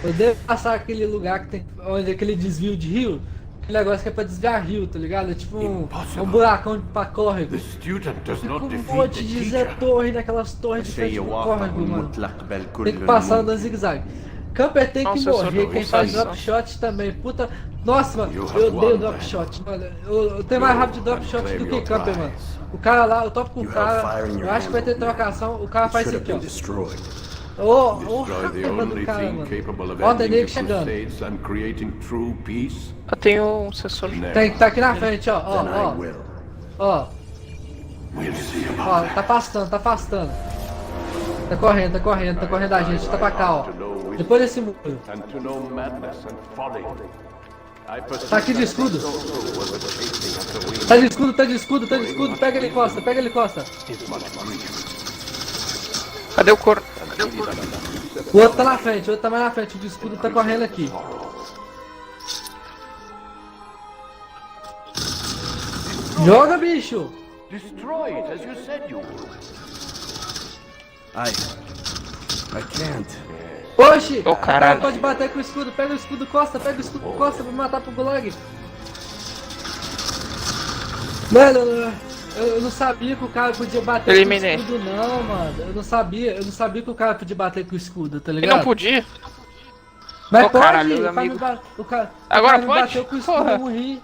Eu devo passar aquele lugar que tem. Onde aquele desvio de rio. Aquele negócio que é pra desviar rio, tá ligado? É tipo um buracão pra córrego. Um monte de Zé torre naquelas torres de frente pro córrego, mano. Tem que passar andando zigue-zague. Camper tem que morrer, quem faz drop shot também, puta. Nossa, mano, eu odeio drop shot, mano. Eu tenho mais rápido de drop shot do que camper, mano. O cara lá, eu topo com o cara, eu acho que vai ter trocação, o cara faz isso aqui, ó. Mano do cara, mano. Ó, tem nego chegando. Eu tenho um sensor. Tem que tá aqui na frente, ó. Ó, tá afastando. Tá correndo a gente, tá pra cá, ó. Depois desse muro. Tá aqui de escudo. Tá de escudo. Pega ele, Costa. Cadê o corpo? O outro tá na frente, mais na frente. O de escudo tá correndo aqui. Joga, bicho! Destroy it as you said you would. I can't. Oxi! Oh, caralho. Pode bater com o escudo, pega o escudo, Costa, pra matar pro gulag. Mano, eu não sabia que o cara podia bater com o escudo não, mano. Eu não sabia que o cara podia bater com o escudo, tá ligado? E não podia? Mas oh, pode, caralho, amigo. Agora pode? Bateu com o escudo, eu morri.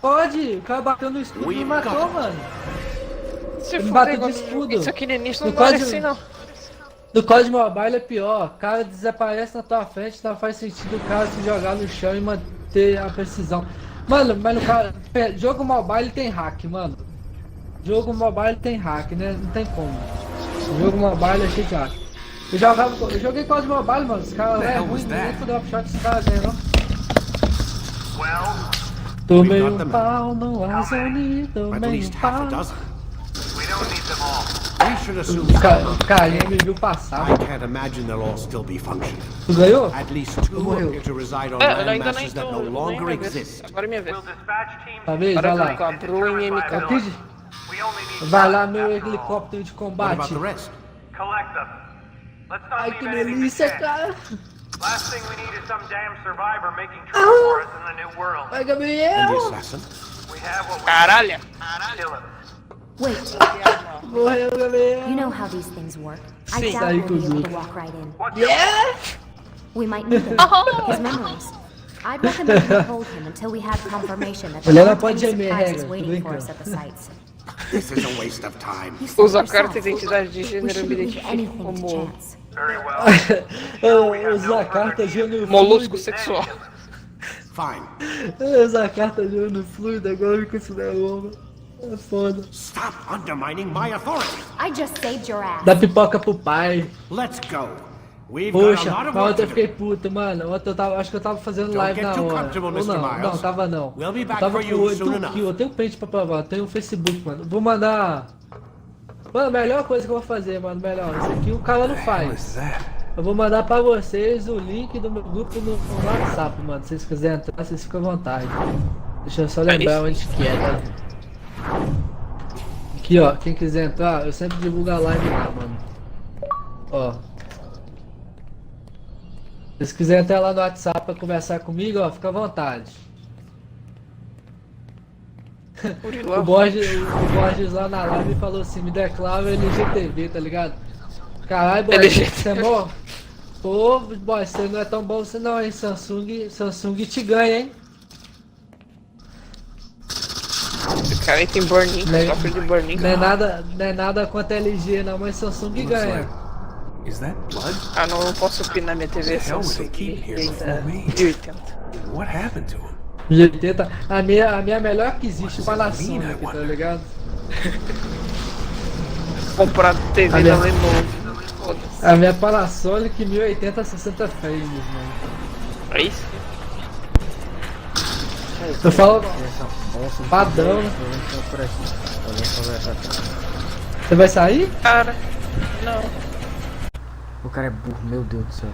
Pode, o cara bateu no escudo e me matou, mano. Ele bateu de escudo. Isso aqui no início não vale assim, não. No código mobile é pior, o cara desaparece na tua frente, não faz sentido o cara se jogar no chão e manter a precisão. Mano, mas no cara, jogo mobile tem hack, mano. Jogo mobile tem hack, né? Não tem como. Jogo mobile é cheio de hack. Eu joguei código mobile, mano, os caras lá é ruim, nem pro drop shot os caras ganham, não. Tomei um pau no Azoni, tomei um pau. O carinha me viu passar. Tu ganhou? Tu morreu. Eu ainda nem tô. Agora é minha vez. Tá vendo? Vai lá. MK. Vai lá, meu helicóptero de combate. Ai, que delícia, cara. Last thing we need is some damn survivor making trouble for us in the new world. Vai, Gabriel! We have what we Caralho! need. Kill him. Wait. Morreu, Gabriel! You know how these things work. I Sim. doubt Sai we'll be able comigo. to walk right in. Yeah! We might need them. His memories. I'd recommend we hold him until we have confirmation that Mulher there não aren't pode any gemer, surprises regra. Tô waiting for us brincando. at the sites. This is a waste of time. Usa a carta de identidade de We gênero e me shouldn't leave identifica anything to como chance. Very well. Usar a carta gênero molusco fluido. sexual. Fine. Usar a carta gênero fluido agora com esse negócio. É foda. Stop undermining my authority. I just saved your ass. Dá pipoca pro pai. Let's go. We've got Poxa, a lot of mas work ontem to eu fiquei do. puto, mano. Ontem eu tava, acho que eu tava fazendo Don't live get na too hora. comfortable, Ou Mr. não, Miles. não, tava não. We'll be Eu back tava for you com soon enough. eu tenho print pra provar, eu tenho o Facebook, mano. Vou mandar. Mano, a melhor coisa que eu vou fazer, mano, melhor. Isso aqui o cara não faz. Eu vou mandar pra vocês o link do meu grupo no WhatsApp, mano. Se vocês quiserem entrar, vocês ficam à vontade. Deixa eu só lembrar onde que é, tá? Aqui, ó, quem quiser entrar, eu sempre divulgo a live lá, mano. Ó. Se vocês quiserem entrar lá no WhatsApp pra conversar comigo, ó, fica à vontade. O Borges lá na live falou assim, me declara LGTB, tá ligado? Caralho, Borges, você é bom? Pô, Borges, você não é tão bom assim não, hein? Samsung te ganha, hein? Esse cara aí tem burning, sofre de burning. Não é nada contra LG não, mas Samsung ganha. Ah não, eu posso opinar minha TV Samsung de 80. What happened to him? De 80, a minha melhor que existe para a Sony, tá ligado? Comprar TV da Lenovo. A minha Panasonic 1080 60 frames, mano. É isso? Eu falo padrão, né? Você vai sair? Cara, não. O cara é burro, meu Deus do céu.